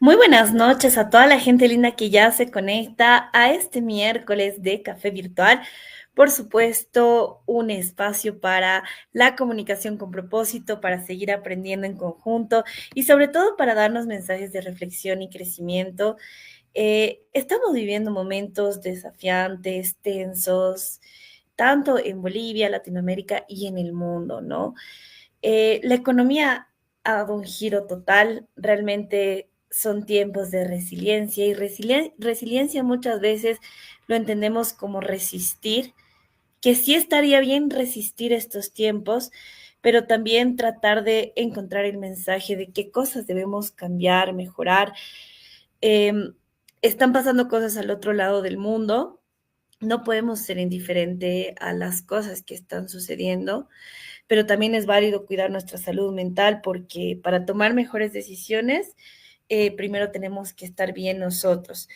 Muy buenas noches a toda la gente linda que ya se conecta a este miércoles de Café Virtual. Por supuesto, un espacio para la comunicación con propósito, para seguir aprendiendo en conjunto y sobre todo para darnos mensajes de reflexión y crecimiento. Estamos viviendo momentos desafiantes, tensos, tanto en Bolivia, Latinoamérica y en el mundo, ¿no? La economía ha dado un giro total, realmente son tiempos de resiliencia y resiliencia muchas veces lo entendemos como resistir, que sí estaría bien resistir estos tiempos, pero también tratar de encontrar el mensaje de qué cosas debemos cambiar, mejorar. Eh, Están pasando cosas al otro lado del mundo, no podemos ser indiferente a las cosas que están sucediendo, pero también es válido cuidar nuestra salud mental porque para tomar mejores decisiones, primero tenemos que estar bien nosotros.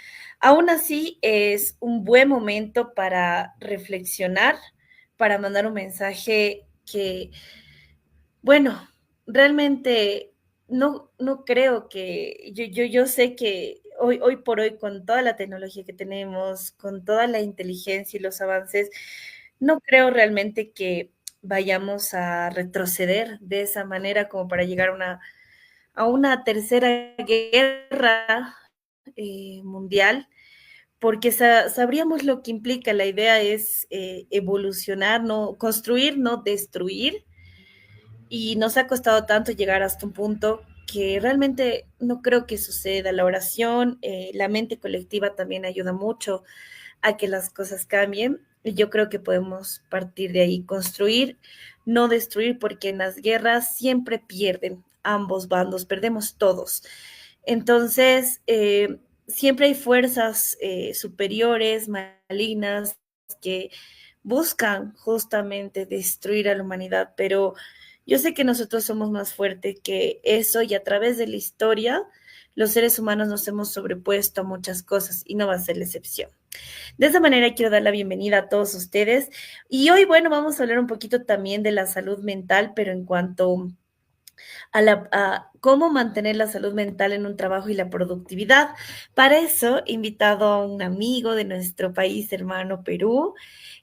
Aún así, es un buen momento para reflexionar, para mandar un mensaje que, bueno, realmente no creo que, yo sé que hoy por hoy, con toda la tecnología que tenemos, con toda la inteligencia y los avances, no creo realmente que vayamos a retroceder de esa manera como para llegar a una tercera guerra mundial, porque sabríamos lo que implica. La idea es evolucionar, no construir, no destruir, y nos ha costado tanto llegar hasta un punto que realmente no creo que suceda. La oración, la mente colectiva también ayuda mucho a que las cosas cambien. Y yo creo que podemos partir de ahí, construir, no destruir, porque en las guerras siempre pierden ambos bandos, perdemos todos. Entonces, siempre hay fuerzas superiores, malignas, que buscan justamente destruir a la humanidad, pero yo sé que nosotros somos más fuertes que eso y a través de la historia los seres humanos nos hemos sobrepuesto a muchas cosas y no va a ser la excepción. De esa manera quiero dar la bienvenida a todos ustedes. Y hoy, bueno, vamos a hablar un poquito también de la salud mental, pero en cuanto a cómo mantener la salud mental en un trabajo y la productividad. Para eso, he invitado a un amigo de nuestro país hermano Perú.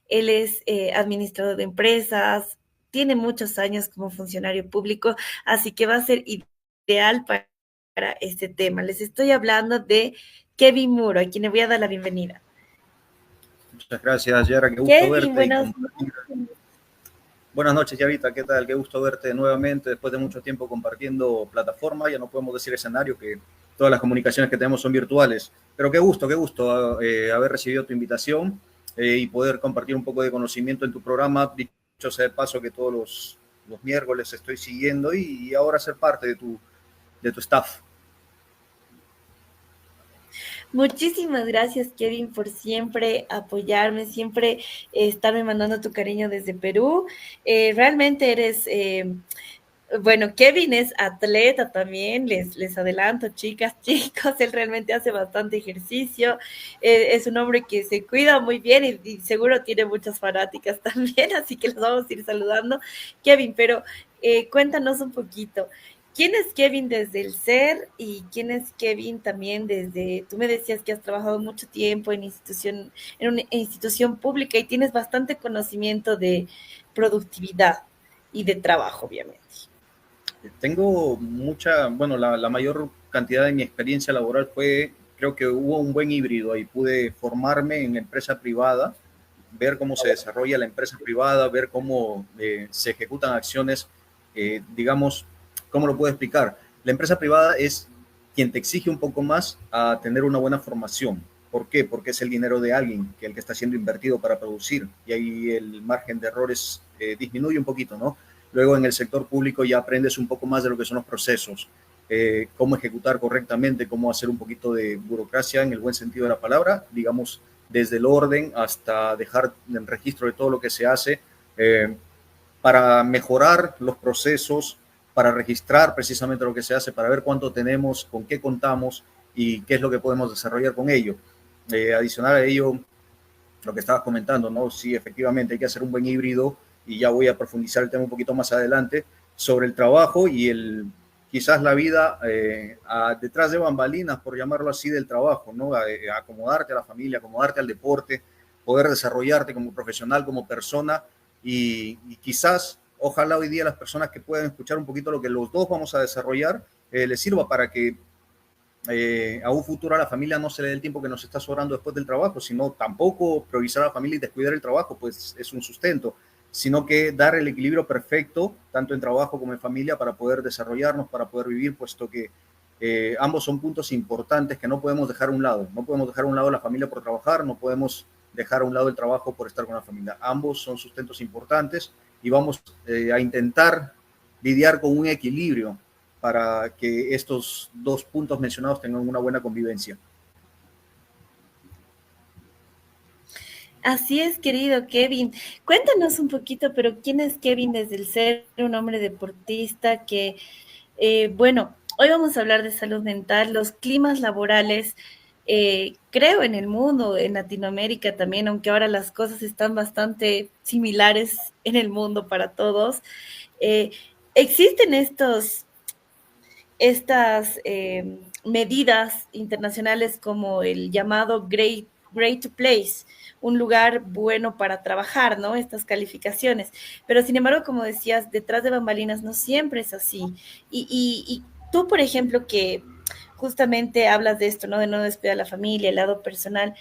Él es administrador de empresas, tiene muchos años como funcionario público, así que va a ser ideal para este tema. Les estoy hablando de Kevin Muro, a quien le voy a dar la bienvenida. Muchas gracias, Yara, qué gusto Kevin, verte y buenas compartir. noches. Buenas noches, Yarita, ¿qué tal? Qué gusto verte nuevamente después de mucho tiempo compartiendo plataforma. Ya no podemos decir escenario, que todas las comunicaciones que tenemos son virtuales, pero qué gusto haber recibido tu invitación y poder compartir un poco de conocimiento en tu programa. Dicho sea de paso que todos los miércoles estoy siguiendo y ahora ser parte de tu staff. Muchísimas gracias, Kevin, por siempre apoyarme, siempre estarme mandando tu cariño desde Perú. Realmente eres, bueno, Kevin es atleta también, les adelanto, chicas, chicos, él realmente hace bastante ejercicio, es un hombre que se cuida muy bien y seguro tiene muchas fanáticas también, así que los vamos a ir saludando. Kevin, pero cuéntanos un poquito. ¿Quién es Kevin desde el ser y quién es Kevin también desde, tú me decías que has trabajado mucho tiempo en una institución pública y tienes bastante conocimiento de productividad y de trabajo, obviamente? Tengo bueno, la mayor cantidad de mi experiencia laboral creo que hubo un buen híbrido ahí. Pude formarme en empresa privada, ver cómo se desarrolla la empresa privada, ver cómo se ejecutan acciones, digamos, ¿cómo lo puedo explicar? La empresa privada es quien te exige un poco más a tener una buena formación, ¿Por qué? Porque es el dinero de alguien, que el que está siendo invertido para producir, y ahí el margen de errores disminuye un poquito, ¿no? Luego en el sector público ya aprendes un poco más de lo que son los procesos, cómo ejecutar correctamente, cómo hacer un poquito de burocracia en el buen sentido de la palabra, digamos, desde el orden hasta dejar el registro de todo lo que se hace, eh, para mejorar los procesos, para registrar precisamente lo que se hace, para ver cuánto tenemos, con qué contamos y qué es lo que podemos desarrollar con ello. Adicional a ello, lo que estabas comentando, ¿no? Sí, efectivamente hay que hacer un buen híbrido y ya voy a profundizar el tema un poquito más adelante sobre el trabajo y quizás la vida detrás de bambalinas, por llamarlo así, del trabajo, ¿no? Acomodarte a la familia, acomodarte al deporte, poder desarrollarte como profesional, como persona y quizás, ojalá hoy día las personas que puedan escuchar un poquito lo que los dos vamos a desarrollar, les sirva para que a un futuro a la familia no se le dé el tiempo que nos está sobrando después del trabajo, sino tampoco priorizar a la familia y descuidar el trabajo, pues es un sustento, sino que dar el equilibrio perfecto, tanto en trabajo como en familia, para poder desarrollarnos, para poder vivir, puesto que ambos son puntos importantes que no podemos dejar a un lado. No podemos dejar a un lado la familia por trabajar, no podemos dejar a un lado el trabajo por estar con la familia. Ambos son sustentos importantes y vamos a intentar lidiar con un equilibrio para que estos dos puntos mencionados tengan una buena convivencia. Así es, querido Kevin. Cuéntanos un poquito, pero ¿quién es Kevin desde el ser un hombre deportista que, bueno, hoy vamos a hablar de salud mental, los climas laborales, creo en el mundo, en Latinoamérica también, aunque ahora las cosas están bastante similares en el mundo para todos. Eh, existen estas medidas internacionales como el llamado Great to Place, un lugar bueno para trabajar, ¿no? Estas calificaciones. Pero sin embargo, como decías, detrás de bambalinas no siempre es así. Y tú, por ejemplo, que justamente hablas de esto, ¿no? De no despedir a la familia, el lado personal,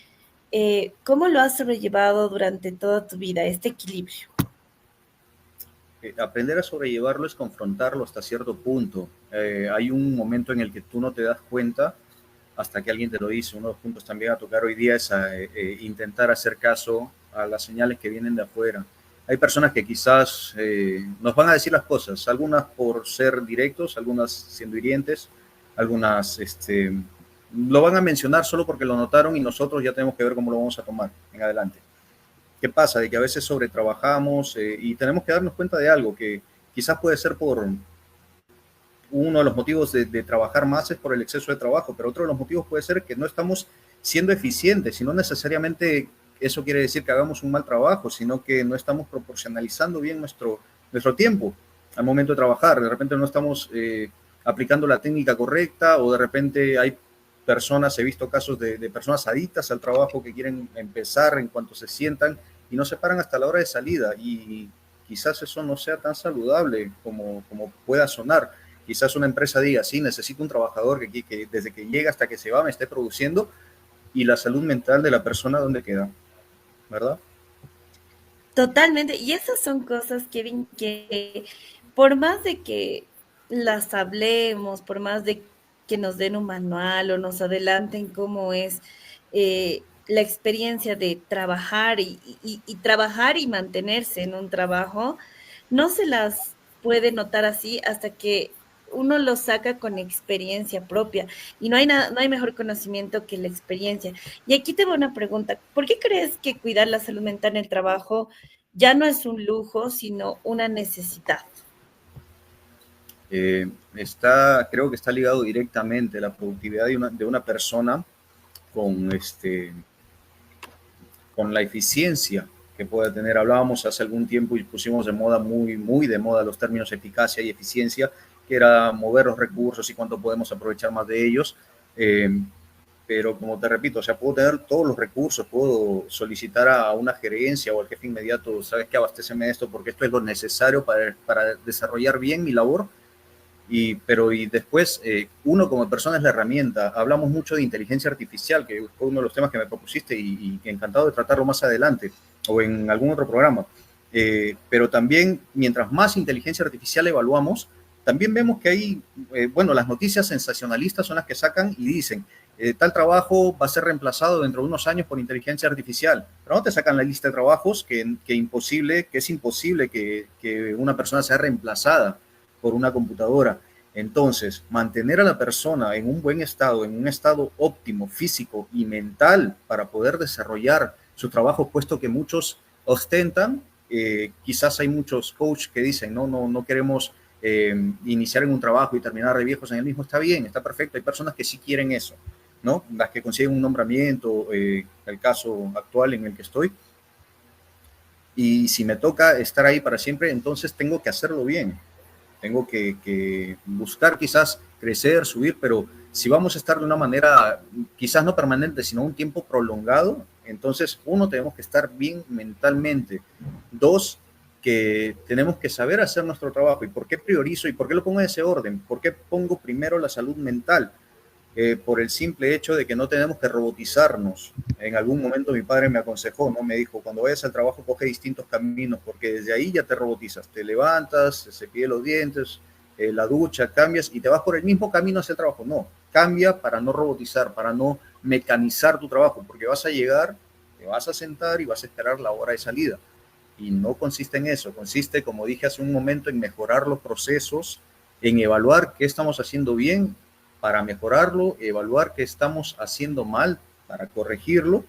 ¿cómo lo has sobrellevado durante toda tu vida, este equilibrio? Aprender a sobrellevarlo es confrontarlo hasta cierto punto. Hay un momento en el que tú no te das cuenta hasta que alguien te lo dice. Uno de los puntos también a tocar hoy día es intentar hacer caso a las señales que vienen de afuera. Hay personas que quizás nos van a decir las cosas, algunas por ser directos, algunas siendo hirientes, algunas lo van a mencionar solo porque lo notaron y nosotros ya tenemos que ver cómo lo vamos a tomar en adelante. ¿Qué pasa? De que a veces sobretrabajamos y tenemos que darnos cuenta de algo que quizás puede ser por uno de los motivos de trabajar más es por el exceso de trabajo, pero otro de los motivos puede ser que no estamos siendo eficientes y no necesariamente eso quiere decir que hagamos un mal trabajo, sino que no estamos proporcionalizando bien nuestro tiempo al momento de trabajar. De repente no estamos aplicando la técnica correcta o de repente hay personas, he visto casos de personas adictas al trabajo que quieren empezar en cuanto se sientan y no se paran hasta la hora de salida y quizás eso no sea tan saludable como pueda sonar. Quizás una empresa diga, sí, necesito un trabajador que desde que llega hasta que se va me esté produciendo y la salud mental de la persona, ¿dónde queda? ¿Verdad? Totalmente. Y esas son cosas, Kevin, que por más de que las hablemos, por más de que nos den un manual o nos adelanten cómo es la experiencia de trabajar y trabajar y mantenerse en un trabajo, no se las puede notar así hasta que uno lo saca con experiencia propia. Y no hay mejor conocimiento que la experiencia. Y aquí te voy una pregunta. ¿Por qué crees que cuidar la salud mental en el trabajo ya no es un lujo, sino una necesidad? Creo que está ligado directamente la productividad de una persona con, con la eficiencia que pueda tener. Hablábamos hace algún tiempo y pusimos de moda, muy de moda, los términos eficacia y eficiencia, que era mover los recursos y cuánto podemos aprovechar más de ellos. Pero como te repito, o sea, puedo tener todos los recursos, puedo solicitar a una gerencia o al jefe inmediato, sabes que abastéceme esto porque esto es lo necesario para desarrollar bien mi labor, pero después uno como persona es la herramienta. Hablamos mucho de inteligencia artificial, que fue uno de los temas que me propusiste y encantado de tratarlo más adelante o en algún otro programa. Pero también, mientras más inteligencia artificial evaluamos, también vemos que hay, bueno, las noticias sensacionalistas son las que sacan y dicen, tal trabajo va a ser reemplazado dentro de unos años por inteligencia artificial, pero no te sacan la lista de trabajos que es imposible que una persona sea reemplazada por una computadora. Entonces, mantener a la persona en un buen estado, en un estado óptimo, físico y mental para poder desarrollar su trabajo, puesto que muchos ostentan, quizás hay muchos coaches que dicen, no queremos iniciar en un trabajo y terminar de viejos en el mismo. Está bien, está perfecto, hay personas que sí quieren eso, ¿no? Las que consiguen un nombramiento, el caso actual en el que estoy, y si me toca estar ahí para siempre, entonces tengo que hacerlo bien. Tengo que buscar quizás crecer, subir, pero si vamos a estar de una manera quizás no permanente, sino un tiempo prolongado, entonces uno, tenemos que estar bien mentalmente. Dos, que tenemos que saber hacer nuestro trabajo. ¿Y por qué priorizo? ¿Y por qué lo pongo en ese orden? ¿Por qué pongo primero la salud mental? Por el simple hecho de que no tenemos que robotizarnos. En algún momento mi padre me aconsejó, ¿no? Me dijo, cuando vayas al trabajo coge distintos caminos, porque desde ahí ya te robotizas, te levantas, se cepillas los dientes, la ducha, cambias y te vas por el mismo camino hacia el trabajo. No, cambia para no robotizar, para no mecanizar tu trabajo, porque vas a llegar, te vas a sentar y vas a esperar la hora de salida. Y no consiste en eso, consiste, como dije hace un momento, en mejorar los procesos, en evaluar qué estamos haciendo bien para mejorarlo, evaluar qué estamos haciendo mal para corregirlo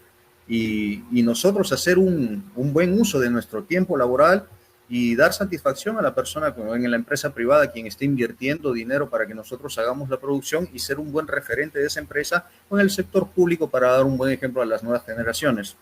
y nosotros hacer un buen uso de nuestro tiempo laboral y dar satisfacción a la persona en la empresa privada, quien esté invirtiendo dinero para que nosotros hagamos la producción, y ser un buen referente de esa empresa con el sector público para dar un buen ejemplo a las nuevas generaciones.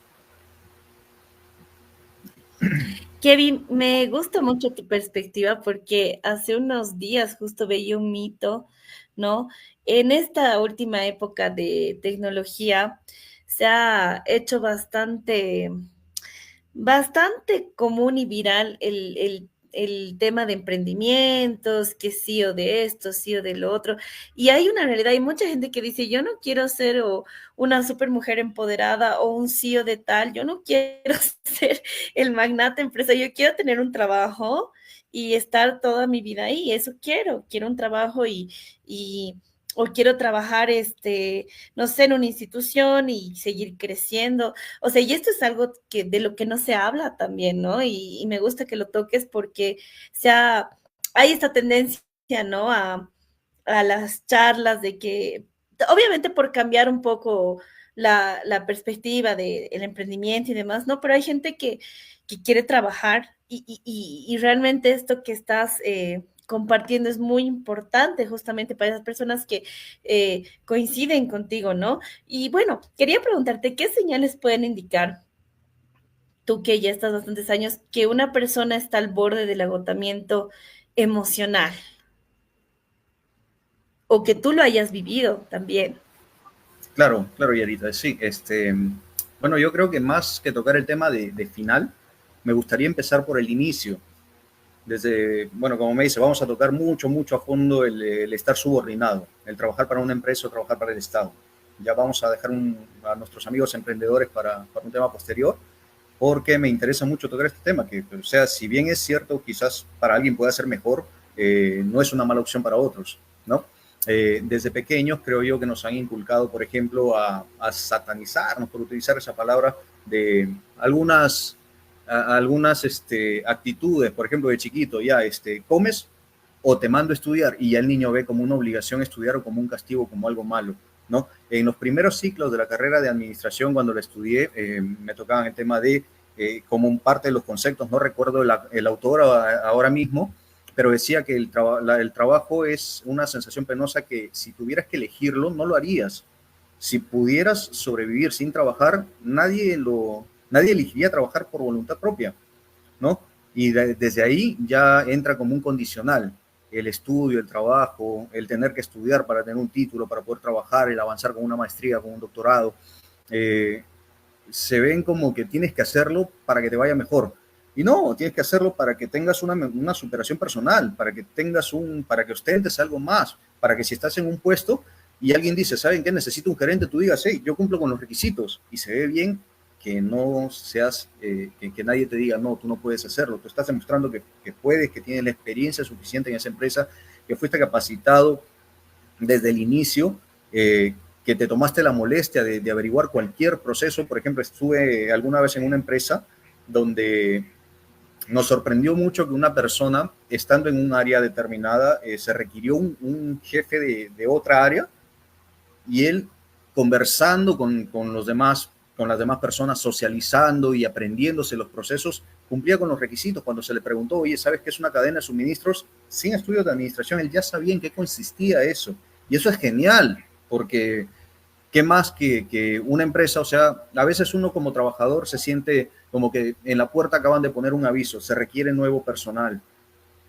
Kevin, me gusta mucho tu perspectiva porque hace unos días justo veía un mito, ¿no? En esta última época de tecnología se ha hecho bastante común y viral el tema de emprendimientos, que sí o de esto, sí o de lo otro. Y hay una realidad, hay mucha gente que dice, yo no quiero ser o una super mujer empoderada o un CEO de tal, yo no quiero ser el magnate empresa, yo quiero tener un trabajo y estar toda mi vida ahí, eso quiero un trabajo y o quiero trabajar, no sé, en una institución y seguir creciendo. O sea, y esto es algo que de lo que no se habla también, ¿no? Y me gusta que lo toques porque hay esta tendencia, ¿no? A las charlas de que, obviamente por cambiar un poco la perspectiva del emprendimiento y demás, ¿no? Pero hay gente que quiere trabajar y realmente esto que estás compartiendo es muy importante justamente para esas personas que coinciden contigo, ¿no? Y bueno, quería preguntarte, ¿qué señales pueden indicar, tú que ya estás bastantes años, que una persona está al borde del agotamiento emocional o que tú lo hayas vivido también? Claro, claro, Yarita, sí. Bueno, yo creo que más que tocar el tema de final, me gustaría empezar por el inicio. Desde, bueno, como me dice, vamos a tocar mucho, mucho a fondo el estar subordinado, el trabajar para una empresa o trabajar para el Estado. Ya vamos a dejar a nuestros amigos emprendedores para un tema posterior, porque me interesa mucho tocar este tema, que, o sea, si bien es cierto, quizás para alguien pueda ser mejor, no es una mala opción para otros, ¿no? Desde pequeños creo yo que nos han inculcado, por ejemplo, a satanizarnos, por utilizar esa palabra, de algunas actitudes, por ejemplo, de chiquito, ya comes o te mando a estudiar, y ya el niño ve como una obligación estudiar o como un castigo, como algo malo, ¿no? En los primeros ciclos de la carrera de administración, cuando la estudié, me tocaban el tema de, como parte de los conceptos, no recuerdo el autor ahora mismo, pero decía que el trabajo es una sensación penosa que si tuvieras que elegirlo, no lo harías. Si pudieras sobrevivir sin trabajar, nadie elegiría trabajar por voluntad propia, ¿no? Y desde ahí ya entra como un condicional el estudio, el trabajo, el tener que estudiar para tener un título, para poder trabajar, el avanzar con una maestría, con un doctorado. Eh, Se ven como que tienes que hacerlo para que te vaya mejor. Y no, tienes que hacerlo para que tengas una superación personal, para que ostentes algo más, para que si estás en un puesto y alguien dice, ¿saben qué? Necesito un gerente, tú digas, hey, yo cumplo con los requisitos, y se ve bien, que no seas, que nadie te diga, no, tú no puedes hacerlo. Tú estás demostrando que puedes, que tienes la experiencia suficiente en esa empresa, que fuiste capacitado desde el inicio, que te tomaste la molestia de averiguar cualquier proceso. Por ejemplo, estuve alguna vez en una empresa donde nos sorprendió mucho que una persona, estando en un área determinada, se requirió un jefe de otra área y él conversando con los demás, con las demás personas, socializando y aprendiéndose los procesos, cumplía con los requisitos. Cuando se le preguntó, oye, ¿sabes qué es una cadena de suministros? Sin estudios de administración, él ya sabía en qué consistía eso. Y eso es genial, porque qué más que una empresa, o sea, a veces uno como trabajador se siente como que en la puerta acaban de poner un aviso, se requiere nuevo personal.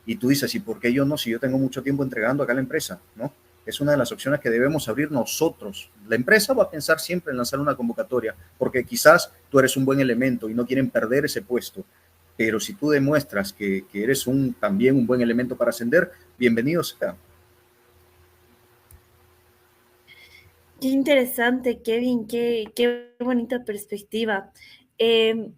Y tú dices, ¿y por qué yo no? Si yo tengo mucho tiempo entregando acá a la empresa, ¿no? Es una de las opciones que debemos abrir nosotros. La empresa va a pensar siempre en lanzar una convocatoria, porque quizás tú eres un buen elemento y no quieren perder ese puesto. Pero si tú demuestras que eres también un buen elemento para ascender, bienvenido sea. Qué interesante, Kevin, qué bonita perspectiva. Eh,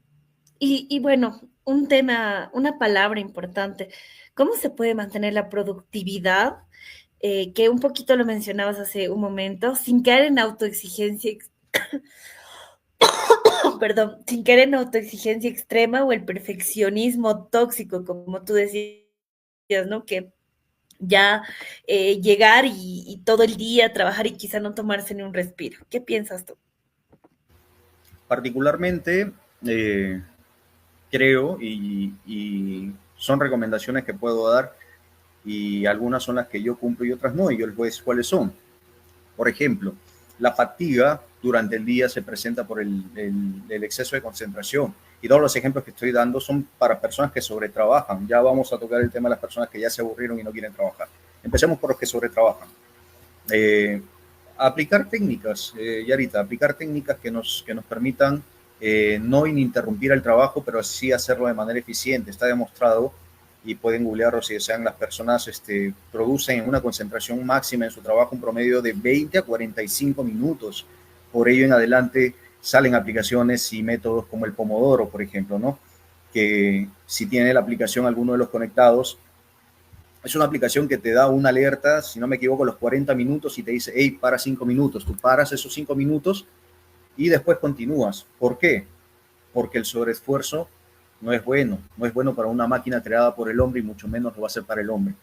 y bueno, un tema, una palabra importante. ¿Cómo se puede mantener la productividad? Que un poquito lo mencionabas hace un momento, sin caer en autoexigencia, perdón, sin caer en autoexigencia extrema o el perfeccionismo tóxico, como tú decías, ¿no? Que ya llegar y todo el día trabajar y quizá no tomarse ni un respiro. ¿Qué piensas tú? Particularmente, eh, creo, y son recomendaciones que puedo dar, y algunas son las que yo cumplo y otras no, y yo les voy a decir cuáles son. Por ejemplo, la fatiga durante el día se presenta por el exceso de concentración. Y todos los ejemplos que estoy dando son para personas que sobretrabajan. Ya vamos a tocar el tema de las personas que ya se aburrieron y no quieren trabajar. Empecemos por los que sobretrabajan. Eh, aplicar técnicas, Yarita, aplicar técnicas que nos permitan no ininterrumpir el trabajo, pero sí hacerlo de manera eficiente. Está demostrado, y pueden googlearlo si desean, las personas producen en una concentración máxima en su trabajo un promedio de 20 a 45 minutos. Por ello en adelante salen aplicaciones y métodos como el Pomodoro, por ejemplo, ¿no? Que si tiene la aplicación alguno de los conectados, es una aplicación que te da una alerta, si no me equivoco, a los 40 minutos y te dice, hey, para 5 minutos. Tú paras esos 5 minutos y después continúas. ¿Por qué? Porque el sobreesfuerzo no es bueno. No es bueno para una máquina creada por el hombre y mucho menos lo va a ser para el hombre.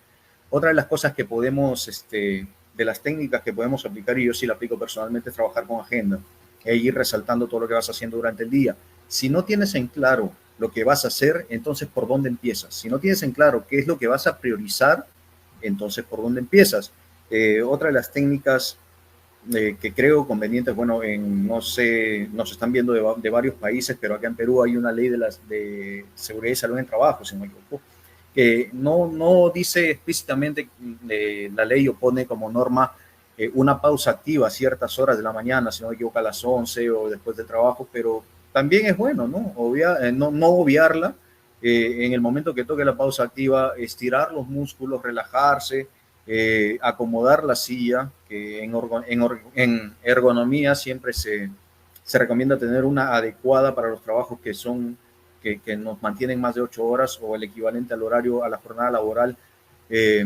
Otra de las cosas que podemos, de las técnicas que podemos aplicar, y yo sí la aplico personalmente, es trabajar con agenda e ir resaltando todo lo que vas haciendo durante el día. Si no tienes en claro lo que vas a hacer, entonces ¿por dónde empiezas? Si no tienes en claro qué es lo que vas a priorizar, entonces ¿por dónde empiezas? Otra de las técnicas que creo convenientes, bueno, no sé, nos están viendo de varios países, pero acá en Perú hay una ley de seguridad y salud en el trabajo, si no me equivoco, que no dice explícitamente, la ley o pone como norma una pausa activa a ciertas horas de la mañana, si no me equivoco a las 11 o después de trabajo, pero también es bueno, ¿no? No obviarla, en el momento que toque la pausa activa, estirar los músculos, relajarse, acomodar la silla, que en ergonomía siempre se recomienda tener una adecuada para los trabajos que nos mantienen más de 8 horas o el equivalente al horario, a la jornada laboral, eh,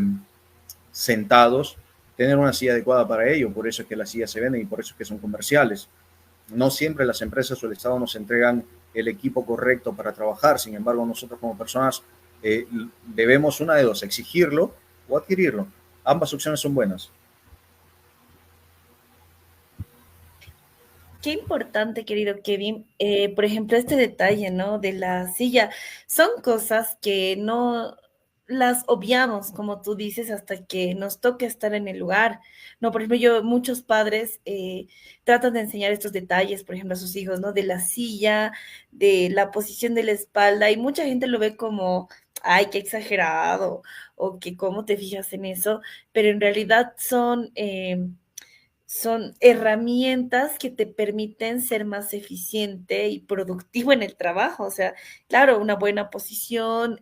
sentados, tener una silla adecuada para ello. Por eso es que las sillas se venden y por eso es que son comerciales. No siempre las empresas o el Estado nos entregan el equipo correcto para trabajar. Sin embargo, nosotros como personas debemos una de dos, exigirlo o adquirirlo. Ambas opciones son buenas. Qué importante, querido Kevin. Por ejemplo, este detalle, ¿no? De la silla. Son cosas que no las obviamos, como tú dices, hasta que nos toque estar en el lugar. No, por ejemplo, muchos padres tratan de enseñar estos detalles, por ejemplo, a sus hijos, ¿no? De la silla, de la posición de la espalda, y mucha gente lo ve como, ay, qué exagerado, o que cómo te fijas en eso, pero en realidad son herramientas que te permiten ser más eficiente y productivo en el trabajo. O sea, claro, una buena posición,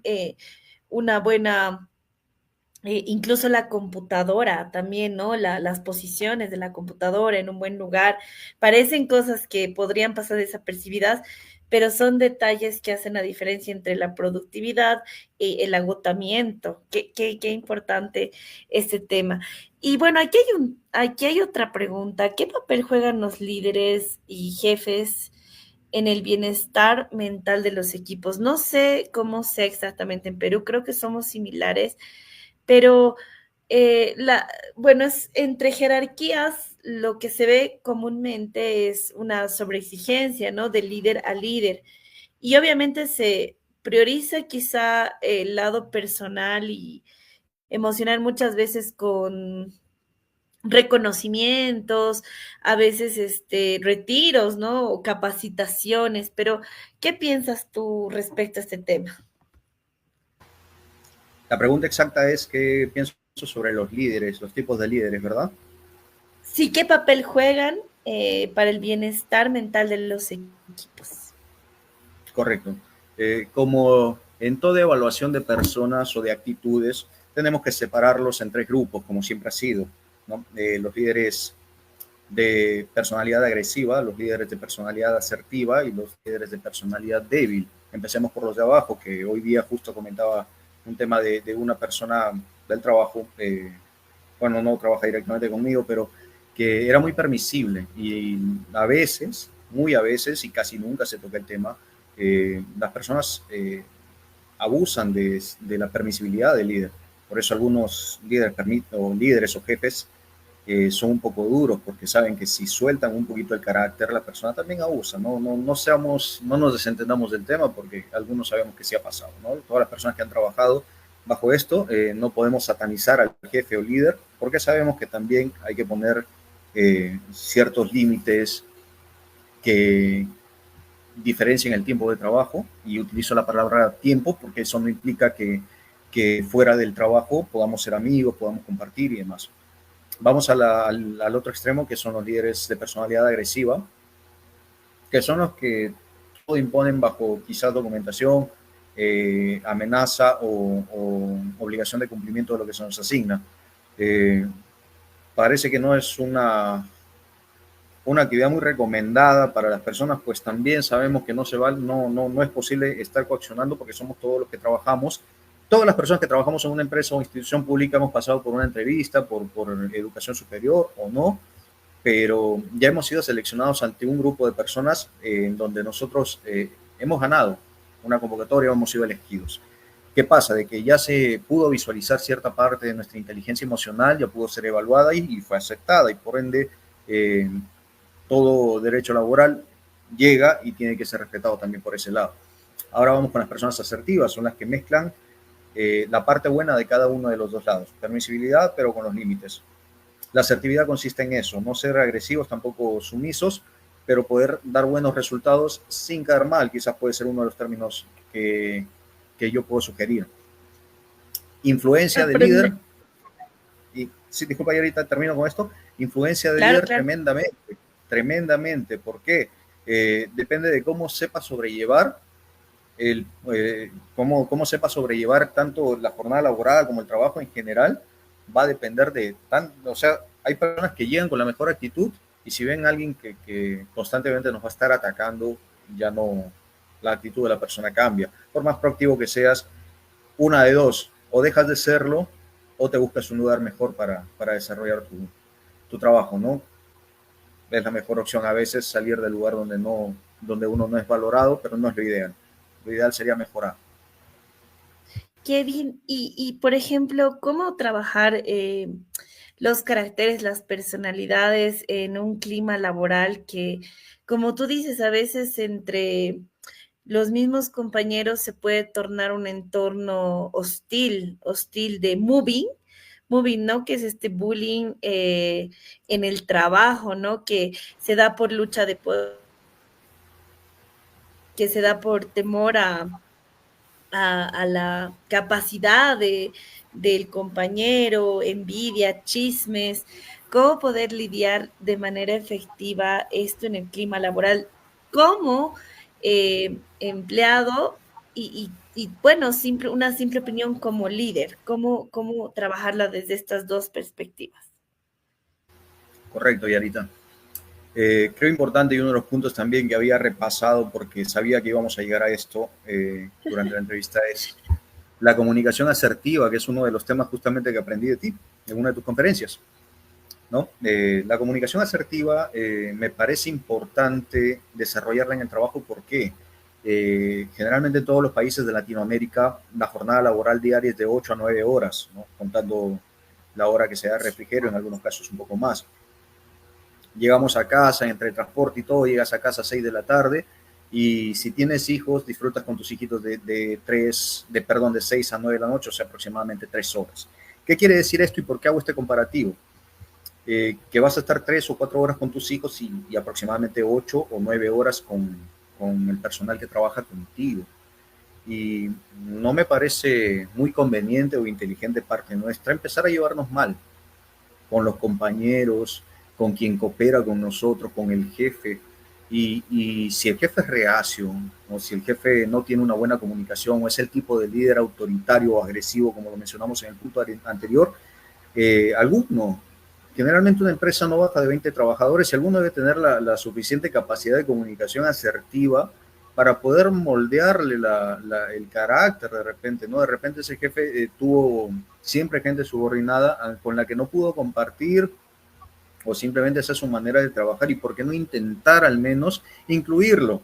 una buena, incluso la computadora también, ¿no? Las posiciones de la computadora en un buen lugar. Parecen cosas que podrían pasar desapercibidas, pero son detalles que hacen la diferencia entre la productividad y el agotamiento. Qué importante este tema. Y bueno, aquí hay otra pregunta. ¿Qué papel juegan los líderes y jefes en el bienestar mental de los equipos? No sé cómo sea exactamente en Perú, creo que somos similares, pero bueno, es entre jerarquías lo que se ve comúnmente es una sobreexigencia, ¿no? De líder a líder. Y obviamente se prioriza quizá el lado personal y emocional muchas veces con reconocimientos, a veces retiros, ¿no? O capacitaciones, pero ¿qué piensas tú respecto a este tema? La pregunta exacta es qué pienso sobre los líderes, los tipos de líderes, ¿verdad? Sí, ¿qué papel juegan para el bienestar mental de los equipos? Correcto. Como en toda evaluación de personas o de actitudes, tenemos que separarlos en tres grupos, como siempre ha sido, ¿no? Los líderes de personalidad agresiva, los líderes de personalidad asertiva y los líderes de personalidad débil. Empecemos por los de abajo, que hoy día justo comentaba un tema de una persona del trabajo, bueno, no trabaja directamente conmigo, pero que era muy permisible y a veces, muy a veces, y casi nunca se toca el tema, las personas abusan la permisibilidad del líder. Por eso algunos líderes o jefes son un poco duros porque saben que si sueltan un poquito el carácter, la persona también abusa. No nos desentendamos del tema porque algunos sabemos que sí ha pasado. ¿No? Todas las personas que han trabajado bajo esto, no podemos satanizar al jefe o líder porque sabemos que también hay que poner ciertos límites que diferencien el tiempo de trabajo, y utilizo la palabra tiempo porque eso no implica que fuera del trabajo podamos ser amigos, podamos compartir y demás. Vamos al otro extremo, que son los líderes de personalidad agresiva, que son los que todo imponen bajo quizás documentación, amenaza o obligación de cumplimiento de lo que se nos asigna. Eh, Parece que no es una actividad muy recomendada para las personas, pues también sabemos que no es posible estar coaccionando porque somos todos los que trabajamos. Todas las personas que trabajamos en una empresa o institución pública hemos pasado por una entrevista, por educación superior o no, pero ya hemos sido seleccionados ante un grupo de personas en donde nosotros hemos ganado una convocatoria, hemos sido elegidos. ¿Qué pasa? De que ya se pudo visualizar cierta parte de nuestra inteligencia emocional, ya pudo ser evaluada y fue aceptada, y por ende eh, todo derecho laboral llega y tiene que ser respetado también por ese lado. Ahora vamos con las personas asertivas, son las que mezclan la parte buena de cada uno de los dos lados, permisibilidad pero con los límites. La asertividad consiste en eso, no ser agresivos, tampoco sumisos, pero poder dar buenos resultados sin caer mal, quizás puede ser uno de los términos que yo puedo sugerir. Influencia de líder, Sorprendente. y sí, disculpa, y ahorita termino con esto, influencia de Claro, líder claro. tremendamente, tremendamente. ¿Por qué? Depende de cómo sepa sobrellevar cómo sepa sobrellevar tanto la jornada laboral como el trabajo en general, va a depender o sea, hay personas que llegan con la mejor actitud y si ven a alguien que constantemente nos va a estar atacando, ya no, la actitud de la persona cambia. Por más proactivo que seas, una de dos, o dejas de serlo o te buscas un lugar mejor para desarrollar tu trabajo, ¿no? Es la mejor opción a veces salir del lugar donde uno no es valorado, pero no es lo ideal. Lo ideal sería mejorar. Kevin, por ejemplo, ¿cómo trabajar los caracteres, las personalidades en un clima laboral que, como tú dices, a veces entre los mismos compañeros se puede tornar un entorno hostil, hostil de moving, ¿no? Que es este bullying en el trabajo, ¿no? Que se da por lucha de poder, que se da por temor a la capacidad del compañero, envidia, chismes, cómo poder lidiar de manera efectiva esto en el clima laboral como empleado bueno, una simple opinión como líder, cómo trabajarla desde estas dos perspectivas. Correcto, Yarita. Creo importante, y uno de los puntos también que había repasado porque sabía que íbamos a llegar a esto durante la entrevista, es la comunicación asertiva, que es uno de los temas justamente que aprendí de ti en una de tus conferencias, ¿no? La comunicación asertiva me parece importante desarrollarla en el trabajo porque generalmente en todos los países de Latinoamérica la jornada laboral diaria es de 8 a 9 horas, ¿no? Contando la hora que se da refrigerio, en algunos casos un poco más. Llegamos a casa, entre transporte y todo, llegas a casa a 6 de la tarde y si tienes hijos, disfrutas con tus hijitos de 6 a 9 de la noche, o sea, aproximadamente 3 horas. ¿Qué quiere decir esto y por qué hago este comparativo? Que vas a estar 3 o 4 horas con tus hijos y aproximadamente 8 o 9 horas con el personal que trabaja contigo. Y no me parece muy conveniente o inteligente parte nuestra empezar a llevarnos mal con los compañeros, con quien coopera con nosotros, con el jefe. Y si el jefe es reacio, o si el jefe no tiene una buena comunicación, o es el tipo de líder autoritario o agresivo, como lo mencionamos en el punto anterior, alguno, generalmente una empresa no baja de 20 trabajadores y alguno debe tener la suficiente capacidad de comunicación asertiva para poder moldearle el carácter de repente, ¿no? De repente ese jefe tuvo siempre gente subordinada con la que no pudo compartir o simplemente esa es su manera de trabajar y por qué no intentar al menos incluirlo.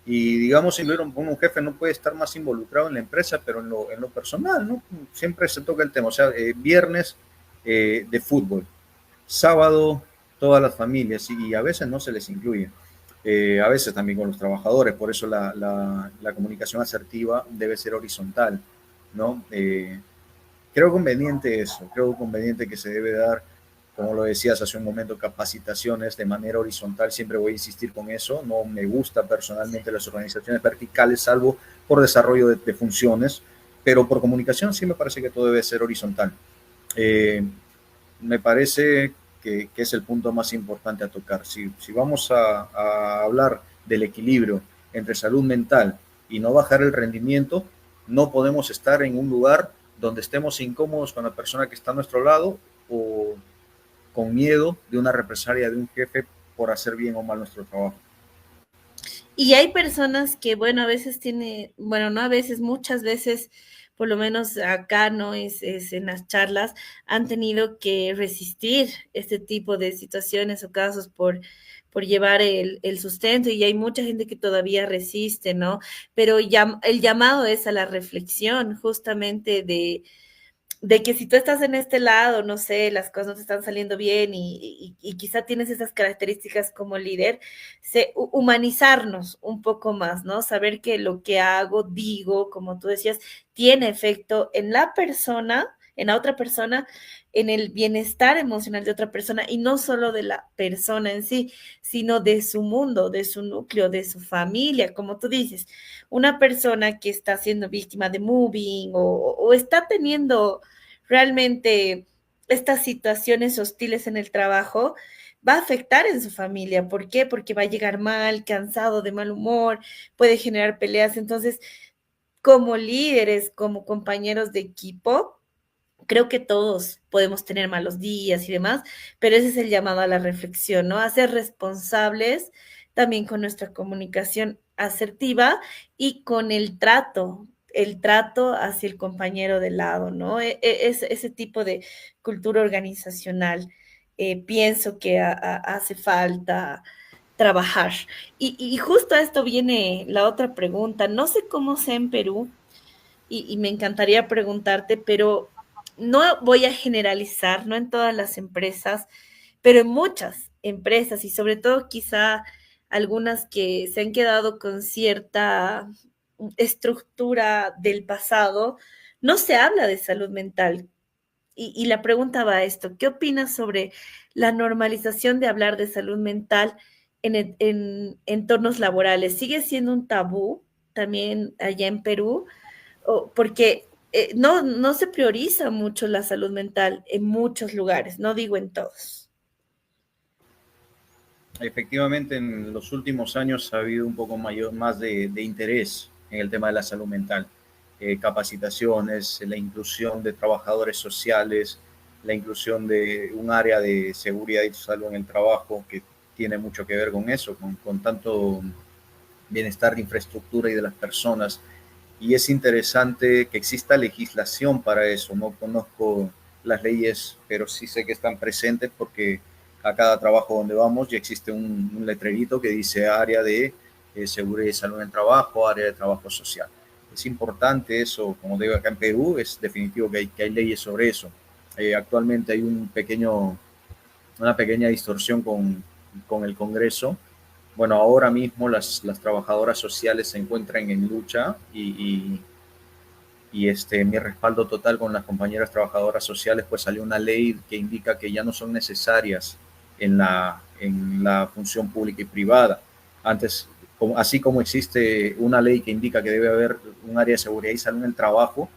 Y digamos, incluir un jefe no puede estar más involucrado en la empresa, pero en lo personal, ¿no? Siempre se toca el tema, o sea, viernes de fútbol, sábado todas las familias y a veces no se les incluye. A veces también con los trabajadores, por eso la comunicación asertiva debe ser horizontal, ¿no? Creo conveniente eso, creo conveniente que se debe dar, como lo decías hace un momento, capacitaciones de manera horizontal, siempre voy a insistir con eso, no me gusta personalmente las organizaciones verticales, salvo por desarrollo de funciones, pero por comunicación sí me parece que todo debe ser horizontal. Me parece que es el punto más importante a tocar. Si vamos a hablar del equilibrio entre salud mental y no bajar el rendimiento, no podemos estar en un lugar donde estemos incómodos con la persona que está a nuestro lado o con miedo de una represalia de un jefe por hacer bien o mal nuestro trabajo. Y hay personas que, bueno, a veces tiene, bueno, no a veces, muchas veces, por lo menos acá, ¿no? Es en las charlas, han tenido que resistir este tipo de situaciones o casos por llevar el sustento y hay mucha gente que todavía resiste, ¿no? Pero el llamado es a la reflexión justamente de que si tú estás en este lado, no sé, las cosas no te están saliendo bien y quizá tienes esas características como líder, humanizarnos un poco más, ¿no? Saber que lo que hago, digo, como tú decías, tiene efecto en la persona, en la otra persona, en el bienestar emocional de otra persona y no solo de la persona en sí, sino de su mundo, de su núcleo, de su familia, como tú dices. Una persona que está siendo víctima de moving o está teniendo realmente estas situaciones hostiles en el trabajo, va a afectar en su familia. ¿Por qué? Porque va a llegar mal, cansado, de mal humor, puede generar peleas. Entonces, como líderes, como compañeros de equipo, creo que todos podemos tener malos días y demás, pero ese es el llamado a la reflexión, ¿no? A ser responsables también con nuestra comunicación asertiva y con el trato hacia el compañero de lado, ¿no? Ese tipo de cultura organizacional pienso que hace falta trabajar. Y justo a esto viene la otra pregunta. No sé cómo sea en Perú, y me encantaría preguntarte, pero no voy a generalizar, no en todas las empresas, pero en muchas empresas y sobre todo quizá algunas que se han quedado con cierta estructura del pasado, no se habla de salud mental. Y la pregunta va a esto, ¿qué opinas sobre la normalización de hablar de salud mental en entornos laborales? ¿Sigue siendo un tabú también allá en Perú? Porque no se prioriza mucho la salud mental en muchos lugares, no digo en todos. Efectivamente, en los últimos años ha habido un poco más de interés en el tema de la salud mental. Capacitaciones, la inclusión de trabajadores sociales, la inclusión de un área de seguridad y salud en el trabajo que tiene mucho que ver con eso, con tanto bienestar de infraestructura y de las personas. y es interesante que exista legislación para eso. No conozco las leyes, pero sí sé que están presentes porque a cada trabajo donde vamos ya existe un letrerito que dice área de seguridad y salud en el trabajo, área de trabajo social. Es importante eso, como digo acá en Perú, es definitivo que hay leyes sobre eso. Actualmente hay una pequeña distorsión con el Congreso. Bueno, ahora mismo las trabajadoras sociales se encuentran en lucha y mi respaldo total con las compañeras trabajadoras sociales, pues salió una ley que indica que ya no son necesarias en la función pública y privada. Antes, así como existe una ley que indica que debe haber un área de seguridad y salud en el trabajo,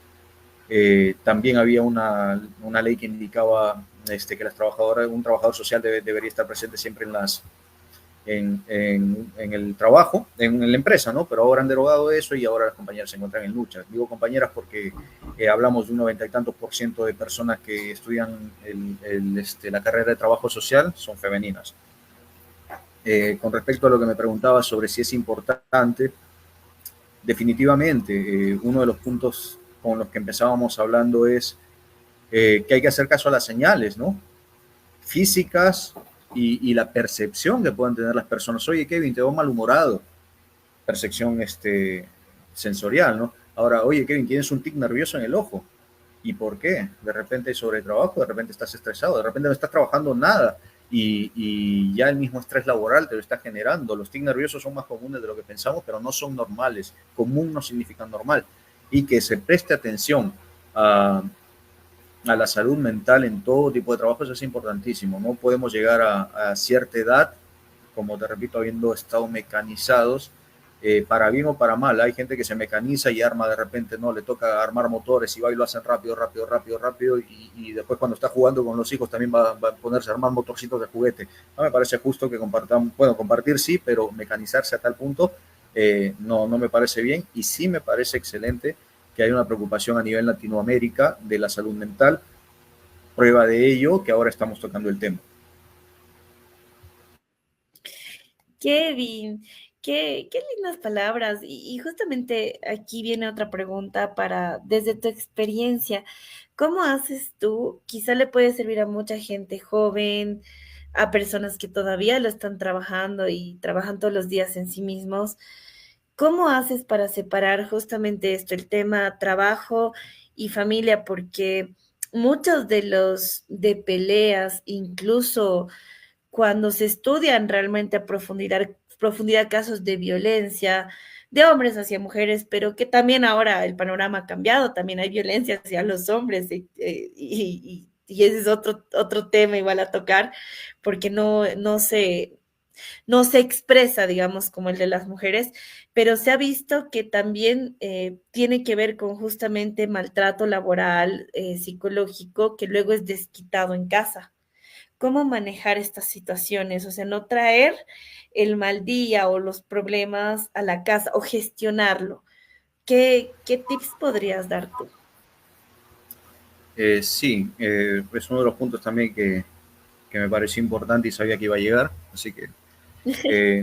también había una ley que indicaba que un trabajador social debería estar presente siempre en el trabajo, en la empresa, ¿no? Pero ahora han derogado eso y ahora las compañeras se encuentran en lucha. Digo compañeras porque hablamos de un 90 y tantos por ciento de personas que estudian la carrera de trabajo social son femeninas. Con respecto a lo que me preguntaba sobre si es importante, definitivamente uno de los puntos con los que empezábamos hablando es que hay que hacer caso a las señales, ¿no? Físicas y la percepción que puedan tener las personas. Oye, Kevin, te veo malhumorado. Percepción sensorial, ¿no? Ahora, oye, Kevin, tienes un tic nervioso en el ojo. ¿Y por qué? De repente hay sobretrabajo, de repente estás estresado, de repente no estás trabajando nada y ya el mismo estrés laboral te lo está generando. Los tics nerviosos son más comunes de lo que pensamos, pero no son normales. Común no significa normal. Y que se preste atención a la salud mental en todo tipo de trabajos es importantísimo. No podemos llegar a cierta edad, como te repito, habiendo estado mecanizados, para bien o para mal. Hay gente que se mecaniza y arma de repente, no, le toca armar motores y va y lo hacen rápido, rápido, rápido, rápido, y después cuando está jugando con los hijos también va a ponerse a armar motorcitos de juguete. No me parece justo que compartamos, bueno, compartir sí, pero mecanizarse a tal punto no me parece bien, y sí me parece excelente que hay una preocupación a nivel Latinoamérica de la salud mental. Prueba de ello que ahora estamos tocando el tema. Kevin, qué lindas palabras. Y justamente aquí viene otra pregunta para, desde tu experiencia, ¿cómo haces tú? Quizá le puede servir a mucha gente joven, a personas que todavía lo están trabajando y trabajan todos los días en sí mismos. ¿Cómo haces para separar justamente esto, el tema trabajo y familia? Porque muchos de los de peleas, incluso cuando se estudian realmente a profundidad casos de violencia de hombres hacia mujeres, pero que también ahora el panorama ha cambiado, también hay violencia hacia los hombres y ese es otro tema igual a tocar, porque no se expresa, digamos, como el de las mujeres, pero se ha visto que también tiene que ver con justamente maltrato laboral, psicológico, que luego es desquitado en casa. ¿Cómo manejar estas situaciones? O sea, no traer el mal día o los problemas a la casa o gestionarlo. ¿Qué tips podrías dar tú? Sí, es uno de los puntos también que me pareció importante y sabía que iba a llegar, así que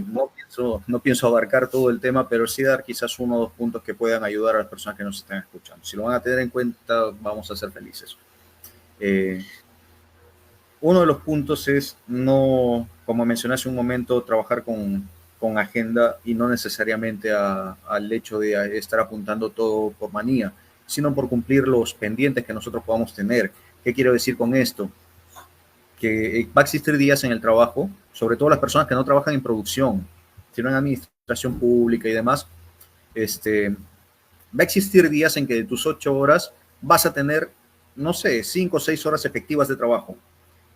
no pienso abarcar todo el tema, pero sí dar quizás uno o dos puntos que puedan ayudar a las personas que nos están escuchando. Si lo van a tener en cuenta, vamos a ser felices. Eh, Uno de los puntos es no, como mencioné hace un momento, trabajar con agenda y no necesariamente al hecho de estar apuntando todo por manía, sino por cumplir los pendientes que nosotros podamos tener. ¿Qué quiero decir con esto? Que va a existir días en el trabajo, sobre todo las personas que no trabajan en producción, sino en administración pública y demás, va a existir días en que de tus 8 horas vas a tener, no sé, 5 o 6 horas efectivas de trabajo.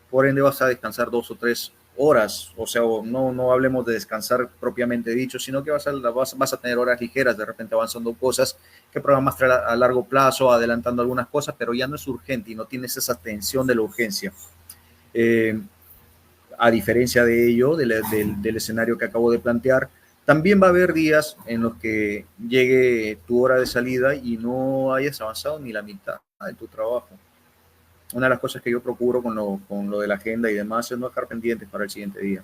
Por ende vas a descansar 2 o 3 horas, o sea, no hablemos de descansar propiamente dicho, sino que vas a tener horas ligeras, de repente avanzando cosas que programas a largo plazo, adelantando algunas cosas, pero ya no es urgente y no tienes esa tensión de la urgencia. Eh, a diferencia de ello, del escenario que acabo de plantear, también va a haber días en los que llegue tu hora de salida y no hayas avanzado ni la mitad de tu trabajo. Una de las cosas que yo procuro con lo de la agenda y demás es no dejar pendientes para el siguiente día,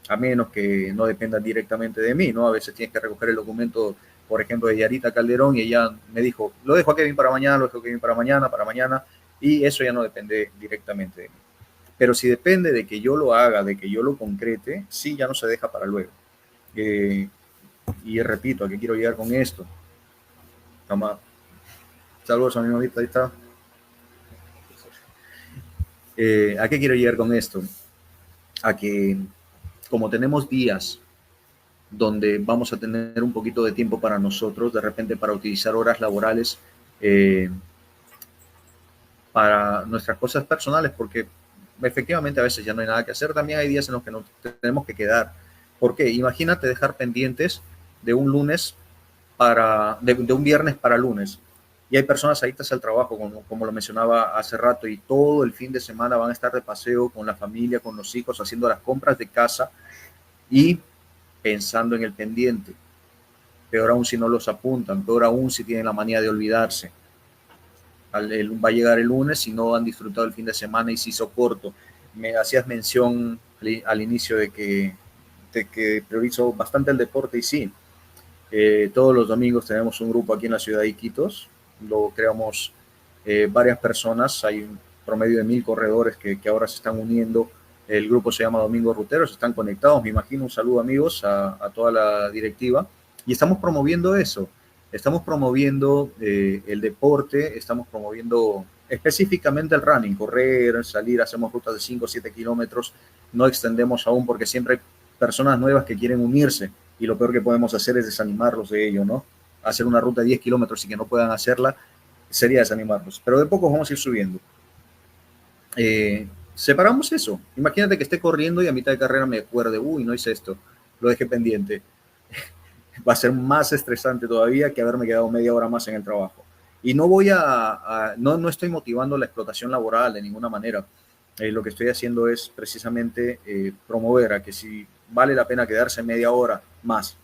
a menos que no dependan directamente de mí, ¿no? A veces tienes que recoger el documento por ejemplo, de Yarita Calderón, y ella me dijo, lo dejo a Kevin para mañana, lo dejo a Kevin para mañana, y eso ya no depende directamente de mí. Pero si depende de que yo lo haga, de que yo lo concrete, sí, ya no se deja para luego. Y repito, ¿a qué quiero llegar con esto? Saludos a mi mamita, ahí está. ¿A qué quiero llegar con esto? A que como tenemos días donde vamos a tener un poquito de tiempo para nosotros, de repente para utilizar horas laborales para nuestras cosas personales, porque efectivamente a veces ya no hay nada que hacer, también hay días en los que nos tenemos que quedar. ¿Por qué? Imagínate dejar pendientes de un lunes de un viernes para lunes. Y hay personas adictas al trabajo, como lo mencionaba hace rato, y todo el fin de semana van a estar de paseo con la familia, con los hijos, haciendo las compras de casa y pensando en el pendiente. Peor aún si no los apuntan, peor aún si tienen la manía de olvidarse. Va a llegar el lunes y no han disfrutado el fin de semana y se hizo corto. Me hacías mención al inicio de que priorizo bastante el deporte y sí, todos los domingos tenemos un grupo aquí en la ciudad de Iquitos, lo creamos varias personas, hay un promedio de 1000 corredores que ahora se están uniendo, el grupo se llama Domingo Ruteros, están conectados, me imagino, un saludo amigos a toda la directiva, y estamos promoviendo eso, estamos promoviendo el deporte, estamos promoviendo específicamente el running, correr, salir, hacemos rutas de 5 o 7 kilómetros, no extendemos aún porque siempre hay personas nuevas que quieren unirse, y lo peor que podemos hacer es desanimarlos de ello, ¿no? Hacer una ruta de 10 kilómetros y que no puedan hacerla sería desanimarlos, pero de poco vamos a ir subiendo. Separamos eso. Imagínate que esté corriendo y a mitad de carrera me acuerde, uy, no hice esto, lo dejé pendiente. Va a ser más estresante todavía que haberme quedado media hora más en el trabajo. Y no voy no estoy motivando la explotación laboral de ninguna manera. Lo que estoy haciendo es precisamente promover a que si vale la pena quedarse media hora más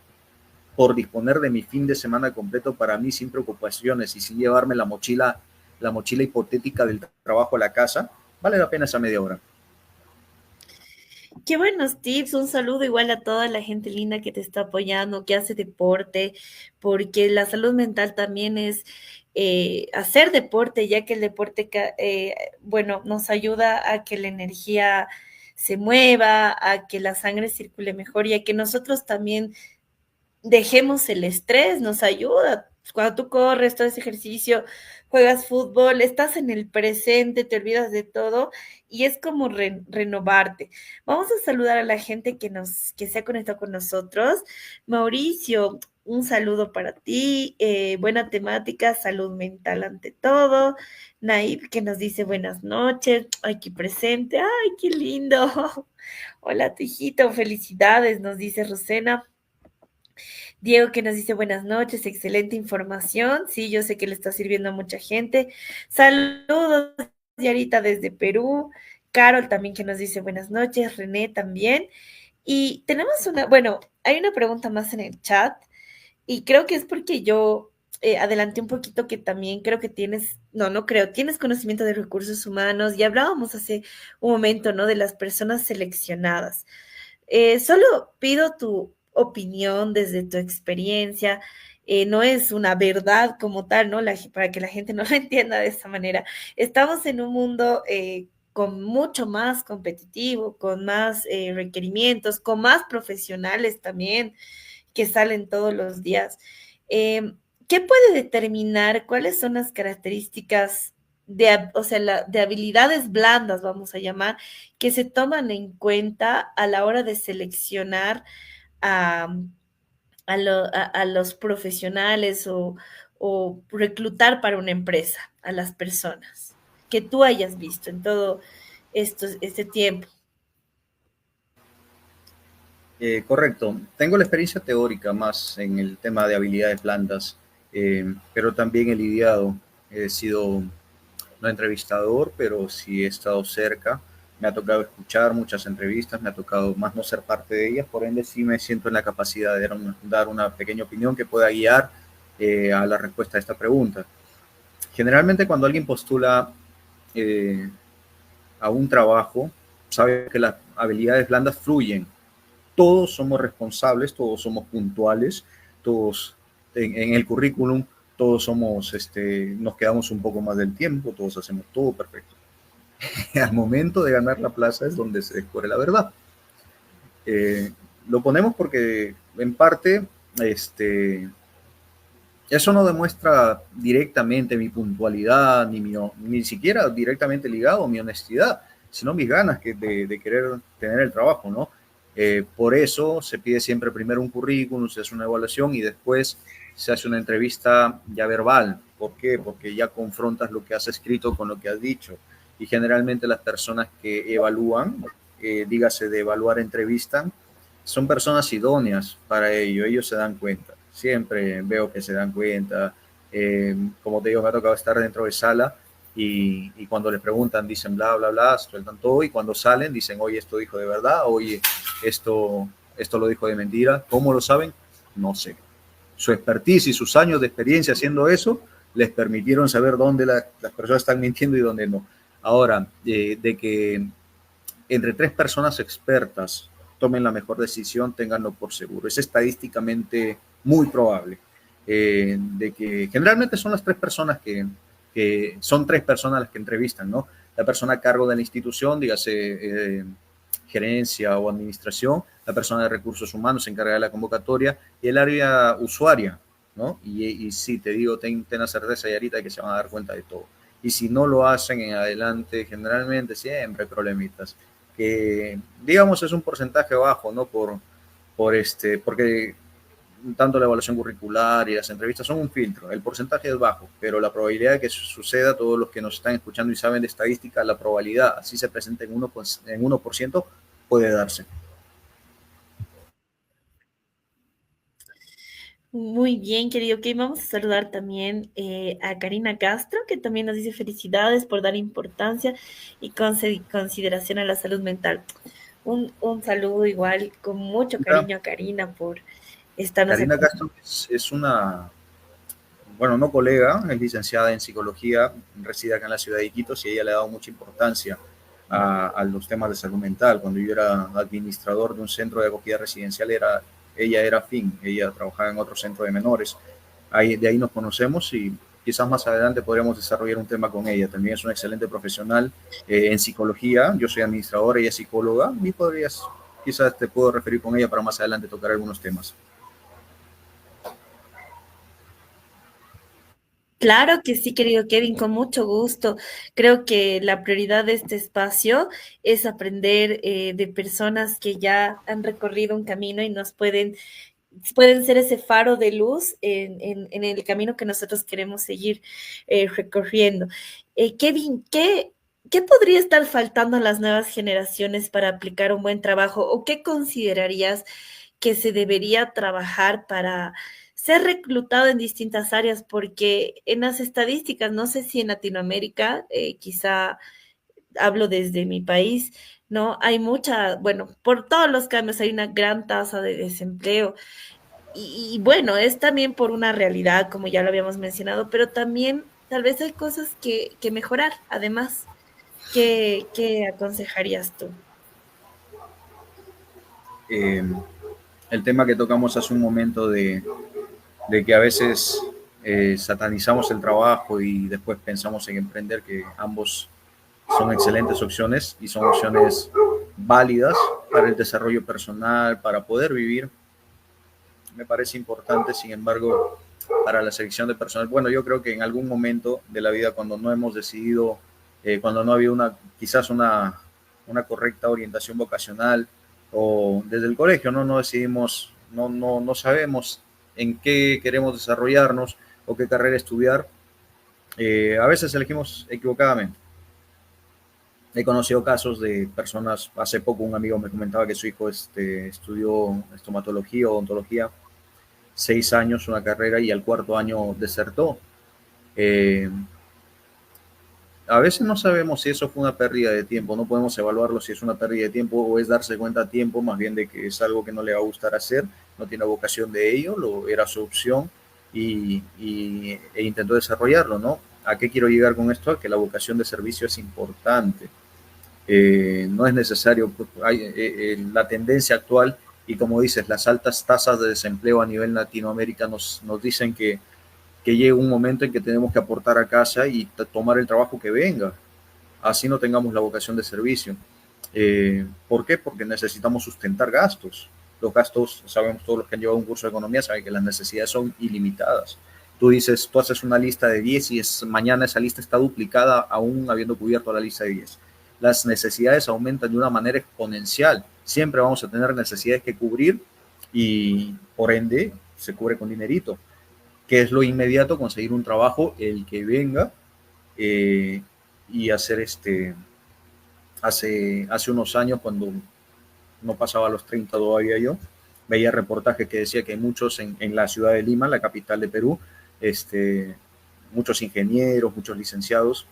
por disponer de mi fin de semana completo para mí sin preocupaciones y sin llevarme la mochila hipotética del trabajo a la casa, vale la pena esa media hora. Qué buenos tips, un saludo igual a toda la gente linda que te está apoyando, que hace deporte, porque la salud mental también es hacer deporte, ya que el deporte, bueno, nos ayuda a que la energía se mueva, a que la sangre circule mejor y a que nosotros también dejemos el estrés, nos ayuda. Cuando tú corres, todo ese ejercicio, juegas fútbol, estás en el presente, te olvidas de todo y es como renovarte. Vamos a saludar a la gente que se ha conectado con nosotros. Mauricio, un saludo para ti. Buena temática, salud mental ante todo. Naib, que nos dice buenas noches, aquí presente. Ay, qué lindo. Hola, tu hijito, felicidades, nos dice Rosena. Diego que nos dice buenas noches, excelente información. Sí, yo sé que le está sirviendo a mucha gente. Saludos, Yarita desde Perú. Carol también que nos dice buenas noches. René también. Y tenemos bueno, hay una pregunta más en el chat y creo que es porque yo adelanté un poquito que también creo que tienes, no creo, tienes conocimiento de recursos humanos y hablábamos hace un momento, ¿no? De las personas seleccionadas. Solo pido tu opinión desde tu experiencia. No es una verdad como tal, ¿no? Para que la gente no lo entienda de esa manera. Estamos en un mundo con mucho más competitivo, con más requerimientos, con más profesionales también que salen todos los días. Eh, ¿Qué puede determinar cuáles son las características o sea, de habilidades blandas, vamos a llamar, que se toman en cuenta a la hora de seleccionar a, a los profesionales o reclutar para una empresa a las personas que tú hayas visto en todo este tiempo? Correcto. Tengo la experiencia teórica más en el tema de habilidades blandas, pero también he lidiado, he sido no entrevistador, pero sí he estado cerca. Me ha tocado escuchar muchas entrevistas, me ha tocado más no ser parte de ellas, por ende sí me siento en la capacidad de dar una pequeña opinión que pueda guiar a la respuesta a esta pregunta. Generalmente cuando alguien postula eh, a un trabajo, sabe que las habilidades blandas fluyen. Todos somos responsables, todos somos puntuales, todos en el currículum todos somos, nos quedamos un poco más del tiempo, todos hacemos todo perfecto. Al momento de ganar la plaza es donde se descubre la verdad. Lo ponemos porque en parte eso no demuestra directamente mi puntualidad, ni siquiera directamente ligado a mi honestidad, sino mis ganas de querer tener el trabajo, ¿no? Por eso se pide siempre primero un currículum, se hace una evaluación y después se hace una entrevista ya verbal. ¿Por qué? Porque ya confrontas lo que has escrito con lo que has dicho. Y generalmente las personas que evalúan, dígase de evaluar, entrevistan, son personas idóneas para ello, ellos se dan cuenta. Siempre veo que se dan cuenta. Como te digo, me ha tocado estar dentro de sala y cuando les preguntan dicen bla, bla, bla, sueltan todo y cuando salen dicen, oye, esto dijo de verdad, oye, esto lo dijo de mentira. ¿Cómo lo saben? No sé. Su expertise y sus años de experiencia haciendo eso les permitieron saber dónde las personas están mintiendo y dónde no. Ahora, de que entre tres personas expertas tomen la mejor decisión, ténganlo por seguro. Es estadísticamente muy probable de que generalmente son las tres personas que son tres personas las que entrevistan, ¿no? La persona a cargo de la institución, dígase gerencia o administración, la persona de recursos humanos se encarga de la convocatoria y el área usuaria, ¿no? Y sí, te digo, ten la certeza, Yarita, de que se van a dar cuenta de todo. Y si no lo hacen en adelante, generalmente siempre hay problemitas. Que, digamos, es un porcentaje bajo, ¿no? Porque tanto la evaluación curricular y las entrevistas son un filtro. El porcentaje es bajo, pero la probabilidad de que suceda, todos los que nos están escuchando y saben de estadística, la probabilidad, así se presenta en 1%, puede darse. Muy bien, querido. Ok, vamos a saludar también a Karina Castro, que también nos dice felicidades por dar importancia y consideración a la salud mental. Un saludo igual con mucho cariño a Karina por estarnos Karina acompañando. Castro es una, bueno, no colega, es licenciada en psicología, reside acá en la ciudad de Iquitos y ella le ha dado mucha importancia a los temas de salud mental. Cuando yo era administrador de un centro de acogida residencial, ella era afín, ella trabajaba en otro centro de menores. De ahí nos conocemos y quizás más adelante podríamos desarrollar un tema con ella. También es una excelente profesional en psicología. Yo soy administrador, ella es psicóloga y quizás te puedo referir con ella para más adelante tocar algunos temas. Claro que sí, querido Kevin, con mucho gusto. Creo que la prioridad de este espacio es aprender de personas que ya han recorrido un camino y pueden ser ese faro de luz en el camino que nosotros queremos seguir recorriendo. Kevin, ¿qué podría estar faltando a las nuevas generaciones para aplicar un buen trabajo o qué considerarías que se debería trabajar para ser reclutado en distintas áreas? Porque en las estadísticas, no sé si en Latinoamérica, quizá hablo desde mi país, ¿no? Hay mucha, bueno, por todos los cambios hay una gran tasa de desempleo y bueno, es también por una realidad, como ya lo habíamos mencionado, pero también tal vez hay cosas que mejorar. Además, ¿qué aconsejarías tú? Eh, el tema que tocamos hace un momento de que a veces satanizamos el trabajo y después pensamos en emprender, que ambos son excelentes opciones y son opciones válidas para el desarrollo personal, para poder vivir. Me parece importante, sin embargo, para la selección de personal. Bueno, yo creo que en algún momento de la vida, cuando no hemos decidido, cuando no había quizás una correcta orientación vocacional o desde el colegio, no decidimos, no sabemos en qué queremos desarrollarnos o qué carrera estudiar, a veces elegimos equivocadamente. He conocido casos de personas, hace poco un amigo me comentaba que su hijo estudió estomatología o odontología, 6 años una carrera y al cuarto año desertó. Eh, a veces no sabemos si eso fue una pérdida de tiempo, no podemos evaluarlo si es una pérdida de tiempo o es darse cuenta a tiempo, más bien de que es algo que no le va a gustar hacer, no tiene vocación de ello, era su opción e intentó desarrollarlo, ¿no? ¿A qué quiero llegar con esto? A que la vocación de servicio es importante. No es necesario, la tendencia actual Y como dices, las altas tasas de desempleo a nivel Latinoamérica nos dicen que llega un momento en que tenemos que aportar a casa y tomar el trabajo que venga, así no tengamos la vocación de servicio. ¿Por qué? Porque necesitamos sustentar gastos. Los gastos, sabemos todos los que han llevado un curso de economía, saben que las necesidades son ilimitadas. Tú dices, tú haces una lista de 10 y mañana esa lista está duplicada aún habiendo cubierto la lista de 10. Las necesidades aumentan de una manera exponencial. Siempre vamos a tener necesidades que cubrir y por ende se cubre con dinerito. ¿Qué es lo inmediato? Conseguir un trabajo, el que venga, eh, y hacer hace unos años, cuando no pasaba a los 30 todavía yo, veía reportajes que decía que hay muchos en la ciudad de Lima, la capital de Perú, muchos ingenieros, muchos licenciados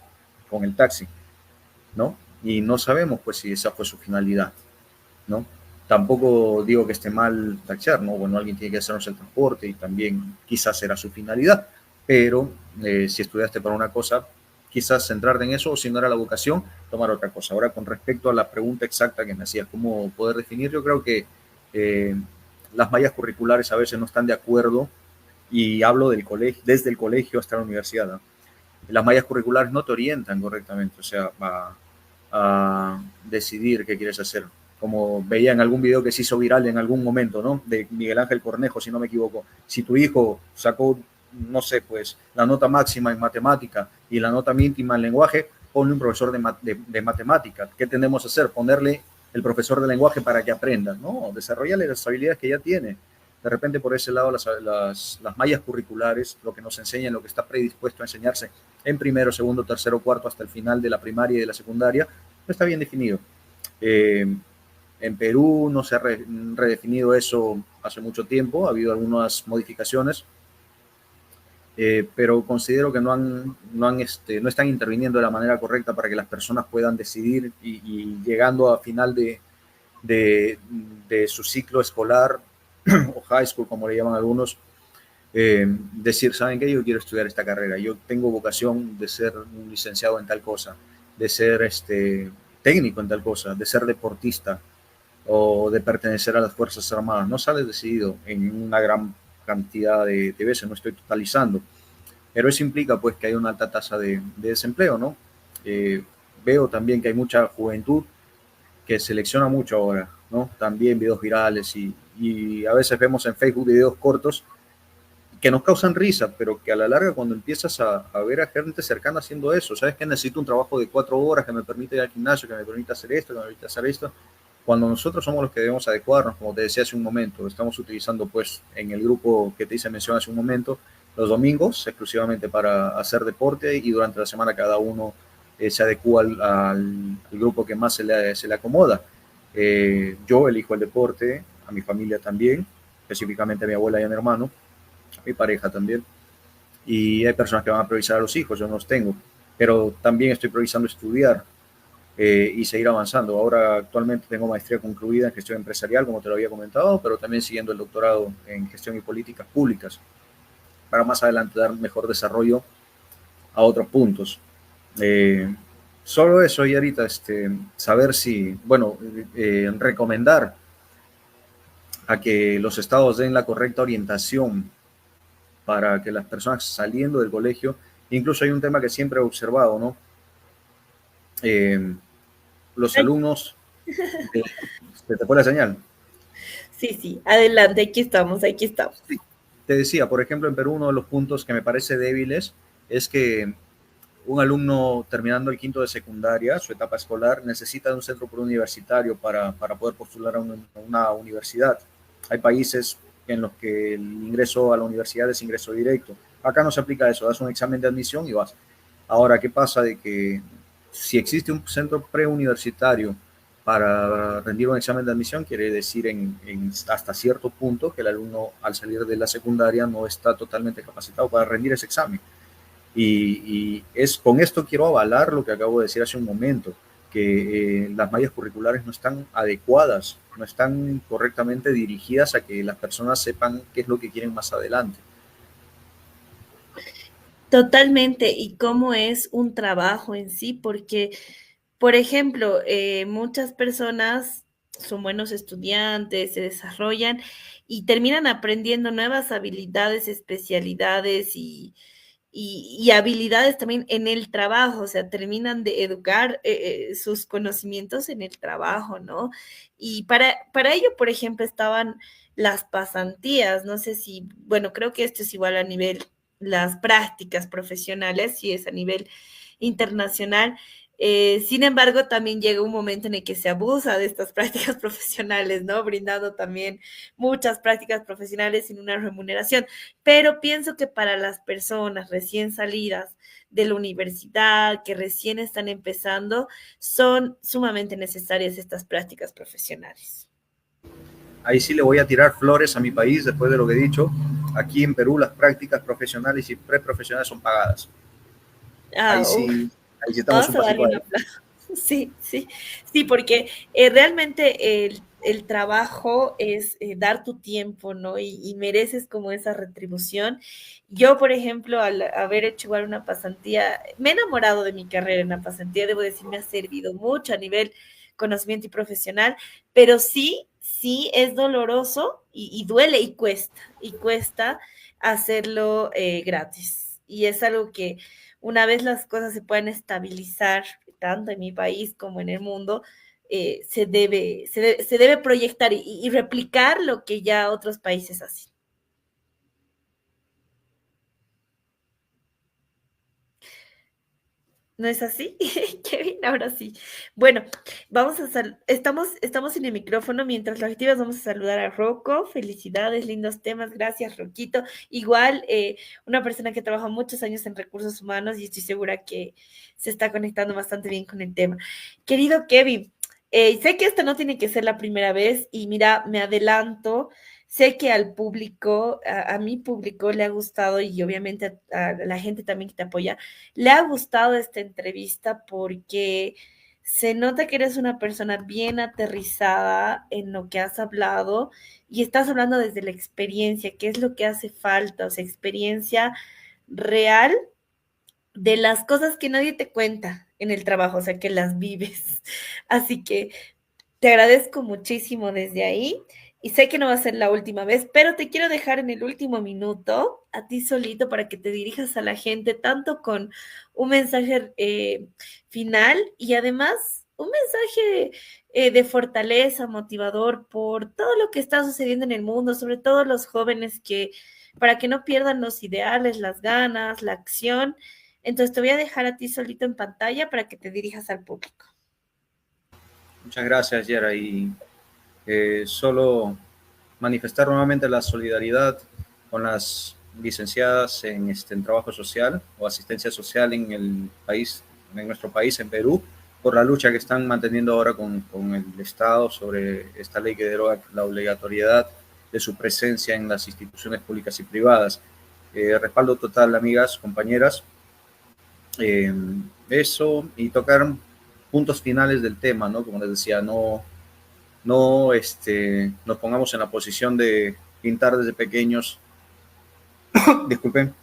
con el taxi, ¿no? Y no sabemos pues si esa fue su finalidad, ¿no? Tampoco digo que esté mal taxear, ¿no? Bueno, alguien tiene que hacernos el transporte y también quizás era su finalidad, pero si estudiaste para una cosa, quizás centrarte en eso, o si no era la vocación, tomar otra cosa. Ahora, con respecto a la pregunta exacta que me hacías, ¿cómo poder definir? Yo creo que eh, las mallas curriculares a veces no están de acuerdo, y hablo del colegio, desde el colegio hasta la universidad, ¿no? Las mallas curriculares no te orientan correctamente, o sea, a decidir qué quieres hacer. Como veía en algún video que se hizo viral en algún momento, ¿no? De Miguel Ángel Cornejo, si no me equivoco. Si tu hijo sacó, no sé, pues la nota máxima en matemática y la nota mínima en lenguaje, ponle un profesor de matemática. ¿Qué tendemos a hacer? Ponerle el profesor de lenguaje para que aprenda, ¿no? Desarrollarle las habilidades que ya tiene. De repente, por ese lado, las mallas curriculares, lo que nos enseña, lo que está predispuesto a enseñarse en primero, segundo, tercero, cuarto, hasta el final de la primaria y de la secundaria, no está bien definido. Eh, en Perú no se ha redefinido eso hace mucho tiempo, ha habido algunas modificaciones, pero considero que no están interviniendo de la manera correcta para que las personas puedan decidir y llegando a final de, de su ciclo escolar o high school, como le llaman algunos, decir, ¿saben qué? Yo quiero estudiar esta carrera, yo tengo vocación de ser un licenciado en tal cosa, de ser técnico en tal cosa, de ser deportista o de pertenecer a las Fuerzas Armadas. No sale decidido en una gran cantidad de veces, no estoy totalizando, pero eso implica pues que hay una alta tasa de desempleo, ¿no? Eh, Veo también que hay mucha juventud que selecciona mucho ahora, ¿no? También videos virales y a veces vemos en Facebook videos cortos que nos causan risa, pero que a la larga cuando empiezas a ver a gente cercana haciendo eso, ¿sabes que necesito un trabajo de 4 horas que me permite ir al gimnasio, que me permita hacer esto, que me permita hacer esto? Cuando nosotros somos los que debemos adecuarnos, como te decía hace un momento, estamos utilizando pues en el grupo que te hice mención hace un momento, los domingos exclusivamente para hacer deporte y durante la semana cada uno se adecua al grupo que más se le acomoda. Yo elijo el deporte, a mi familia también, específicamente a mi abuela y a mi hermano, mi pareja también, y hay personas que van a priorizar a los hijos, yo no los tengo, pero también estoy priorizando estudiar y seguir avanzando. Ahora actualmente tengo maestría concluida en gestión empresarial, como te lo había comentado, pero también siguiendo el doctorado en gestión y políticas públicas, para más adelante dar mejor desarrollo a otros puntos. Eh, Solo eso, y ahorita saber si, bueno, recomendar a que los estados den la correcta orientación para que las personas saliendo del colegio, incluso hay un tema que siempre he observado, ¿no? Eh, los Ay, alumnos, ¿se te fue la señal? sí, sí, adelante, aquí estamos, aquí estamos. Sí. Te decía, por ejemplo, en Perú uno de los puntos que me parece débiles es que un alumno terminando el quinto de secundaria, su etapa escolar, necesita de un centro preuniversitario para poder postular a una universidad. Hay países en los que el ingreso a la universidad es ingreso directo. Acá no se aplica eso, das un examen de admisión y vas. Ahora, ¿qué pasa? De que si existe un centro preuniversitario para rendir un examen de admisión, quiere decir hasta cierto punto que el alumno al salir de la secundaria no está totalmente capacitado para rendir ese examen. Y con esto quiero avalar lo que acabo de decir hace un momento, que las mallas curriculares no están adecuadas, no están correctamente dirigidas a que las personas sepan qué es lo que quieren más adelante. Totalmente, y cómo es un trabajo en sí, porque, por ejemplo, muchas personas son buenos estudiantes, se desarrollan y terminan aprendiendo nuevas habilidades, especialidades y habilidades también en el trabajo, o sea, terminan de educar sus conocimientos en el trabajo, ¿no? Y para ello, por ejemplo, estaban las pasantías, no sé si, bueno, creo que esto es igual a nivel, las prácticas profesionales, si es a nivel internacional. Sin embargo, también llega un momento en el que se abusa de estas prácticas profesionales, ¿no? Brindando también muchas prácticas profesionales sin una remuneración. Pero pienso que para las personas recién salidas de la universidad, que recién están empezando, son sumamente necesarias estas prácticas profesionales. Ahí sí le voy a tirar flores a mi país después de lo que he dicho. Aquí en Perú las prácticas profesionales y preprofesionales son pagadas. Ahí Ah, uf, sí, ahí sí estamos vamos un a pasito darle un adelante. aplauso. Sí, sí, sí, porque realmente el trabajo es dar tu tiempo, ¿no? Y mereces como esa retribución. Yo, por ejemplo, al haber hecho igual una pasantía, me he enamorado de mi carrera en la pasantía, debo decir, me ha servido mucho a nivel conocimiento y profesional, pero sí, sí es doloroso y duele y cuesta hacerlo gratis. Y es algo que una vez las cosas se puedan estabilizar, tanto en mi país como en el mundo, se debe proyectar y replicar lo que ya otros países hacen. ¿No es así? Kevin, ahora sí. Bueno, estamos en el micrófono mientras lo activas, vamos a saludar a Rocco. Felicidades, lindos temas, gracias, Roquito. Igual, una persona que trabaja muchos años en recursos humanos y estoy segura que se está conectando bastante bien con el tema. Querido Kevin, sé que esta no tiene que ser la primera vez y mira, me adelanto. Sé que al público, a mi público le ha gustado y obviamente a la gente también que te apoya le ha gustado esta entrevista porque se nota que eres una persona bien aterrizada en lo que has hablado y estás hablando desde la experiencia, qué es lo que hace falta, o sea, experiencia real de las cosas que nadie te cuenta en el trabajo, o sea, que las vives. Así que te agradezco muchísimo desde ahí y sé que no va a ser la última vez, pero te quiero dejar en el último minuto a ti solito para que te dirijas a la gente, tanto con un mensaje final y además un mensaje de fortaleza, motivador por todo lo que está sucediendo en el mundo, sobre todo los jóvenes que, para que no pierdan los ideales, las ganas, la acción. Entonces te voy a dejar a ti solito en pantalla para que te dirijas al público. Muchas gracias, Yera. Y solo manifestar nuevamente la solidaridad con las licenciadas en trabajo social o asistencia social en el país, en nuestro país, en Perú, por la lucha que están manteniendo ahora con el Estado sobre esta ley que deroga la obligatoriedad de su presencia en las instituciones públicas y privadas. Respaldo total, amigas, compañeras. Eh, Eso y tocar puntos finales del tema, ¿no? Como les decía, no nos pongamos en la posición de pintar desde pequeños, disculpen,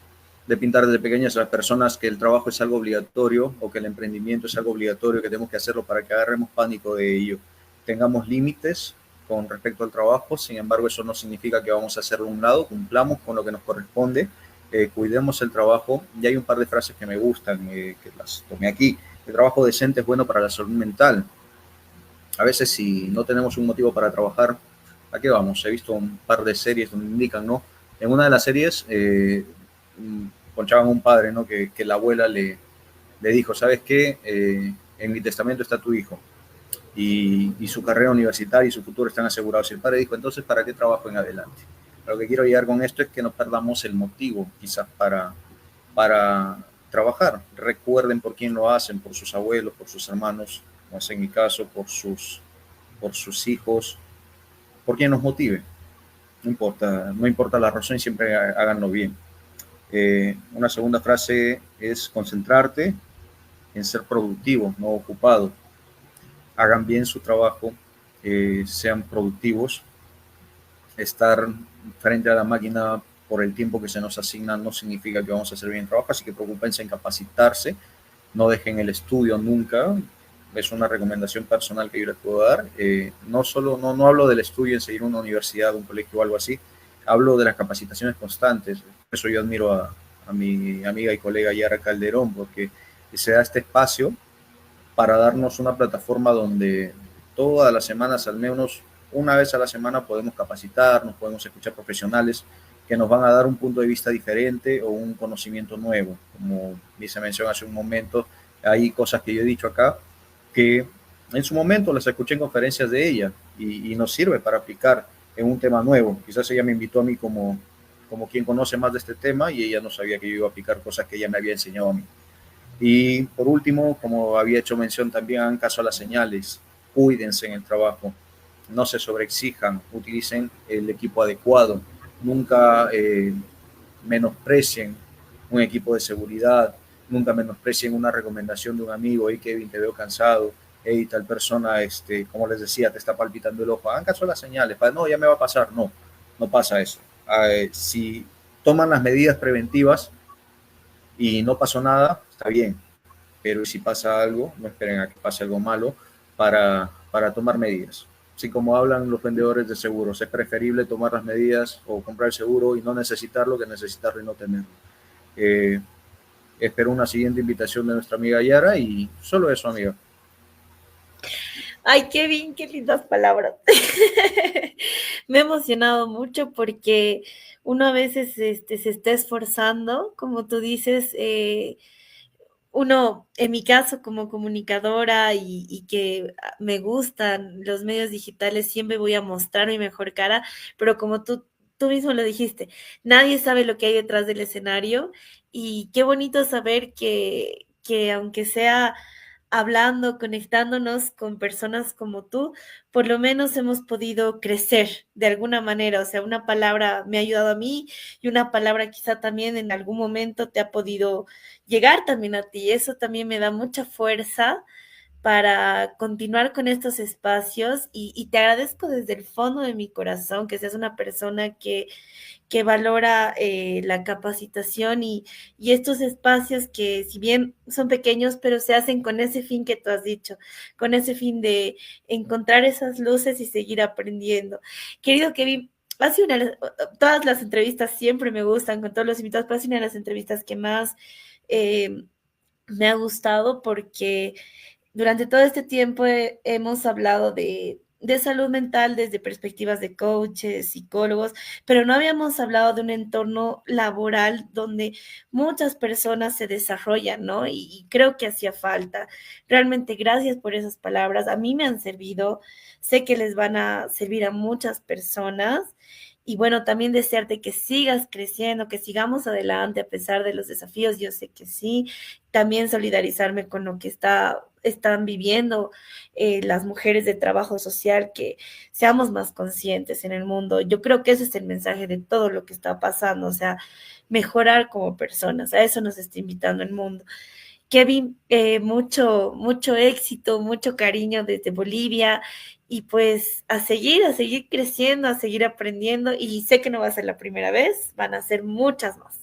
de pintar desde pequeñas a las personas que el trabajo es algo obligatorio o que el emprendimiento es algo obligatorio, que tenemos que hacerlo para que agarremos pánico de ello. Tengamos límites con respecto al trabajo, sin embargo eso no significa que vamos a hacerlo a un lado, cumplamos con lo que nos corresponde, cuidemos el trabajo y hay un par de frases que me gustan, que las tomé aquí. El trabajo decente es bueno para la salud mental. A veces si no tenemos un motivo para trabajar, ¿a qué vamos? He visto un par de series donde indican, ¿no? En una de las series ponchaban a un padre, ¿no? Que la abuela le dijo, ¿sabes qué? En mi testamento está tu hijo y su carrera universitaria y su futuro están asegurados. Y el padre dijo, entonces, ¿para qué trabajo en adelante? Lo que quiero llegar con esto es que no perdamos el motivo quizás para trabajar. Recuerden por quién lo hacen, por sus abuelos, por sus hermanos, como es en mi caso, por sus hijos, por quien nos motive. No importa la razón, siempre háganlo bien. Una segunda frase es concentrarte en ser productivo, no ocupado. Hagan bien su trabajo, sean productivos. Estar frente a la máquina por el tiempo que se nos asigna no significa que vamos a hacer bien el trabajo, así que preocupense en capacitarse, no dejen el estudio nunca, es una recomendación personal que yo les puedo dar. No solo, no hablo del estudio en seguir una universidad, un colegio o algo así, hablo de las capacitaciones constantes. Por eso yo admiro a mi amiga y colega Yara Calderón, porque se da este espacio para darnos una plataforma donde todas las semanas, al menos una vez a la semana, podemos capacitarnos, podemos escuchar profesionales que nos van a dar un punto de vista diferente o un conocimiento nuevo. Como dice mención hace un momento, hay cosas que yo he dicho acá que en su momento las escuché en conferencias de ella y nos sirve para aplicar en un tema nuevo. Quizás ella me invitó a mí como quien conoce más de este tema y ella no sabía que yo iba a aplicar cosas que ella me había enseñado a mí. Y por último, como había hecho mención también, hagan caso a las señales, cuídense en el trabajo, no se sobreexijan, utilicen el equipo adecuado, nunca menosprecien un equipo de seguridad, nunca menosprecien una recomendación de un amigo, hey Kevin, te veo cansado, hey tal persona, como les decía, te está palpitando el ojo, hagan caso a las señales, no, ya me va a pasar, no, no pasa eso. Si toman las medidas preventivas y no pasó nada, está bien, pero si pasa algo, no esperen a que pase algo malo para tomar medidas. Así como hablan los vendedores de seguros, es preferible tomar las medidas o comprar el seguro y no necesitarlo que necesitarlo y no tenerlo. Eh, Espero una siguiente invitación de nuestra amiga Yara y solo eso, amiga. Ay, Kevin, qué lindas palabras. Me he emocionado mucho porque uno a veces se está esforzando, como tú dices, uno, en mi caso, como comunicadora y que me gustan los medios digitales, siempre voy a mostrar mi mejor cara, pero como tú mismo lo dijiste, nadie sabe lo que hay detrás del escenario y qué bonito saber que aunque sea hablando, conectándonos con personas como tú, por lo menos hemos podido crecer de alguna manera. O sea, una palabra me ha ayudado a mí y una palabra quizá también en algún momento te ha podido llegar también a ti. Eso también me da mucha fuerza para continuar con estos espacios y te agradezco desde el fondo de mi corazón que seas una persona que valora la capacitación y estos espacios que si bien son pequeños, pero se hacen con ese fin que tú has dicho, con ese fin de encontrar esas luces y seguir aprendiendo. Querido Kevin, hace todas las entrevistas siempre me gustan con todos los invitados, pero hace una de las entrevistas que más eh, me ha gustado porque durante todo este tiempo hemos hablado de salud mental desde perspectivas de coaches, psicólogos, pero no habíamos hablado de un entorno laboral donde muchas personas se desarrollan, ¿no? Y creo que hacía falta. Realmente gracias por esas palabras. A mí me han servido, sé que les van a servir a muchas personas. Y bueno, también desearte que sigas creciendo, que sigamos adelante a pesar de los desafíos. Yo sé que sí, también solidarizarme con lo que están viviendo las mujeres de trabajo social, que seamos más conscientes en el mundo. Yo creo que ese es el mensaje de todo lo que está pasando, o sea, mejorar como personas. A eso nos está invitando el mundo. Kevin, mucho éxito, mucho cariño desde Bolivia y pues a seguir creciendo, a seguir aprendiendo y sé que no va a ser la primera vez, van a ser muchas más.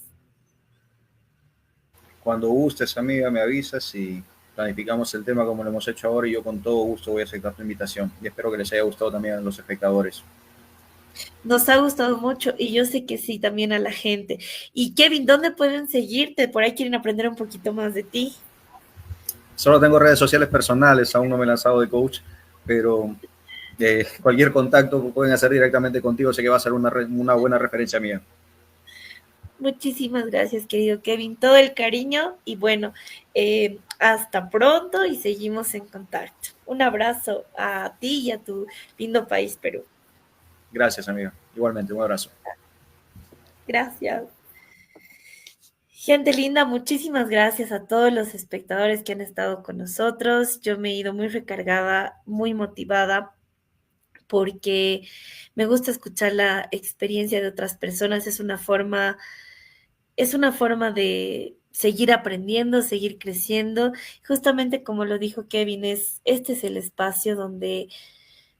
Cuando gustes, amiga, me avisas y planificamos el tema como lo hemos hecho ahora y yo con todo gusto voy a aceptar tu invitación y espero que les haya gustado también a los espectadores. Nos ha gustado mucho y yo sé que sí, también a la gente. Y Kevin, ¿dónde pueden seguirte? Por ahí quieren aprender un poquito más de ti. Solo tengo redes sociales personales, aún no me he lanzado de coach, pero cualquier contacto que pueden hacer directamente contigo, sé que va a ser una buena referencia mía. Muchísimas gracias, querido Kevin. Todo el cariño y bueno, hasta pronto y seguimos en contacto. Un abrazo a ti y a tu lindo país, Perú. Gracias, amiga. Igualmente, un abrazo. Gracias. Gente linda, muchísimas gracias a todos los espectadores que han estado con nosotros. Yo me he ido muy recargada, muy motivada porque me gusta escuchar la experiencia de otras personas. Es una forma de seguir aprendiendo, seguir creciendo. Justamente como lo dijo Kevin, este es el espacio donde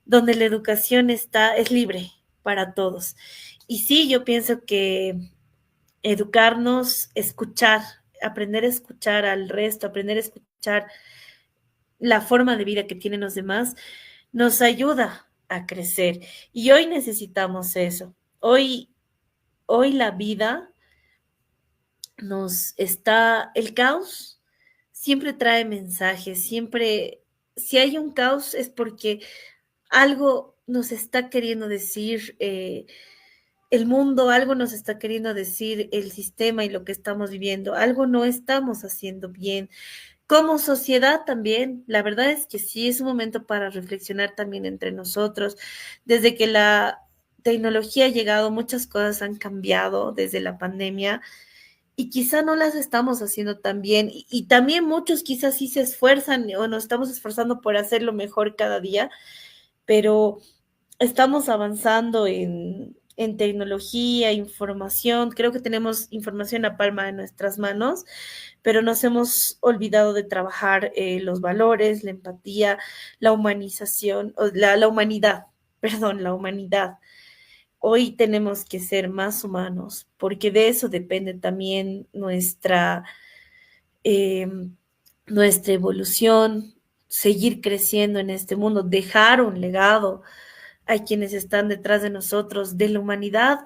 la educación es libre para todos. Y sí, yo pienso que educarnos, escuchar, aprender a escuchar al resto, aprender a escuchar la forma de vida que tienen los demás nos ayuda a crecer. Y hoy necesitamos eso. Hoy la vida el caos siempre trae mensajes, siempre, si hay un caos es porque algo nos está queriendo decir el mundo, algo nos está queriendo decir el sistema y lo que estamos viviendo, algo no estamos haciendo bien. Como sociedad también, la verdad es que sí es un momento para reflexionar también entre nosotros. Desde que la tecnología ha llegado, muchas cosas han cambiado desde la pandemia y quizá no las estamos haciendo tan bien. Y también muchos quizás sí se esfuerzan o nos estamos esforzando por hacerlo mejor cada día, pero estamos avanzando en tecnología, información. Creo que tenemos información a palma de nuestras manos, pero nos hemos olvidado de trabajar los valores, la empatía, la humanización, la humanidad, perdón, la humanidad. Hoy tenemos que ser más humanos, porque de eso depende también eh, nuestra evolución, seguir creciendo en este mundo, dejar un legado a quienes están detrás de nosotros, de la humanidad.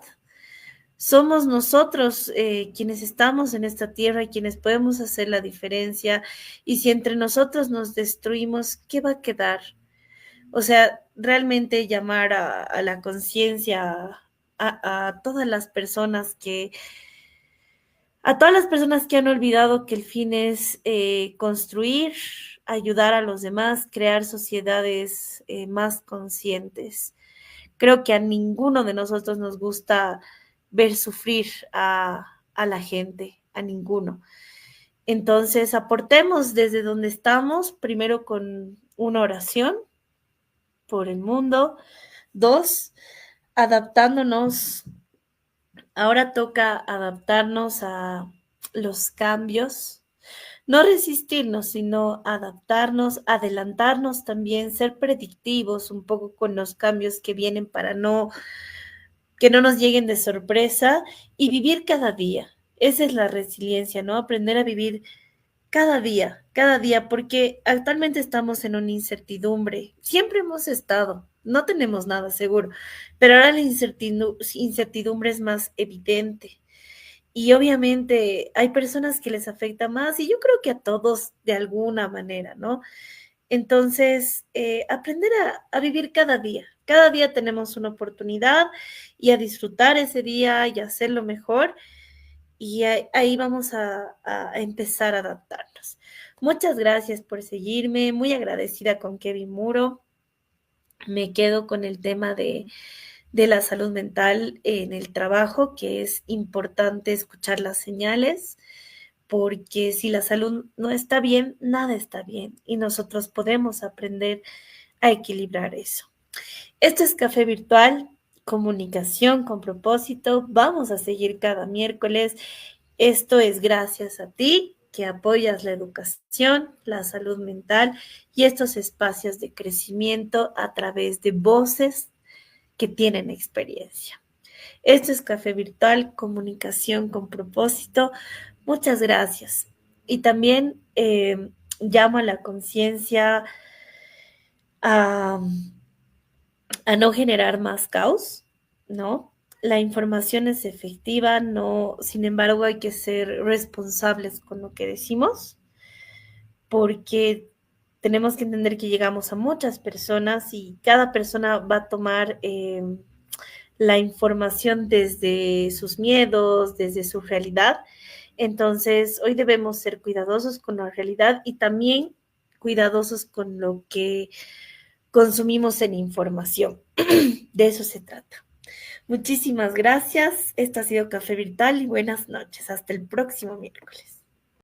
Somos nosotros quienes estamos en esta tierra, quienes podemos hacer la diferencia. Y si entre nosotros nos destruimos, ¿qué va a quedar? O sea, realmente llamar a la conciencia a todas las personas a todas las personas que han olvidado que el fin es construir, ayudar a los demás, crear sociedades más conscientes. Creo que a ninguno de nosotros nos gusta ver sufrir a la gente, a ninguno. Entonces, aportemos desde donde estamos, primero con una oración por el mundo. 2, adaptándonos. Ahora toca adaptarnos a los cambios, no resistirnos, sino adaptarnos, adelantarnos también, ser predictivos un poco con los cambios que vienen para que no nos lleguen de sorpresa y vivir cada día. Esa es la resiliencia, ¿no? Aprender a vivir cada día, porque actualmente estamos en una incertidumbre. Siempre hemos estado, no tenemos nada seguro, pero ahora la incertidumbre es más evidente. Y obviamente hay personas que les afecta más y yo creo que a todos de alguna manera, ¿no? Entonces, aprender a vivir cada día. Cada día tenemos una oportunidad y a disfrutar ese día y hacerlo mejor. Y ahí vamos a empezar a adaptarnos. Muchas gracias por seguirme. Muy agradecida con Kevin Muro. Me quedo con el tema de la salud mental en el trabajo, que es importante escuchar las señales, porque si la salud no está bien, nada está bien y nosotros podemos aprender a equilibrar eso. Esto es Café Virtual, comunicación con propósito. Vamos a seguir cada miércoles. Esto es gracias a ti que apoyas la educación, la salud mental y estos espacios de crecimiento a través de voces que tienen experiencia. Esto es Café Virtual, comunicación con propósito. Muchas gracias. Y también llamo a la conciencia a, a no generar más caos, ¿no? La información es efectiva, no, sin embargo, hay que ser responsables con lo que decimos, porque tenemos que entender que llegamos a muchas personas y cada persona va a tomar la información desde sus miedos, desde su realidad. Entonces, hoy debemos ser cuidadosos con la realidad y también cuidadosos con lo que consumimos en información. De eso se trata. Muchísimas gracias. Esto ha sido Café Virtual y buenas noches. Hasta el próximo miércoles.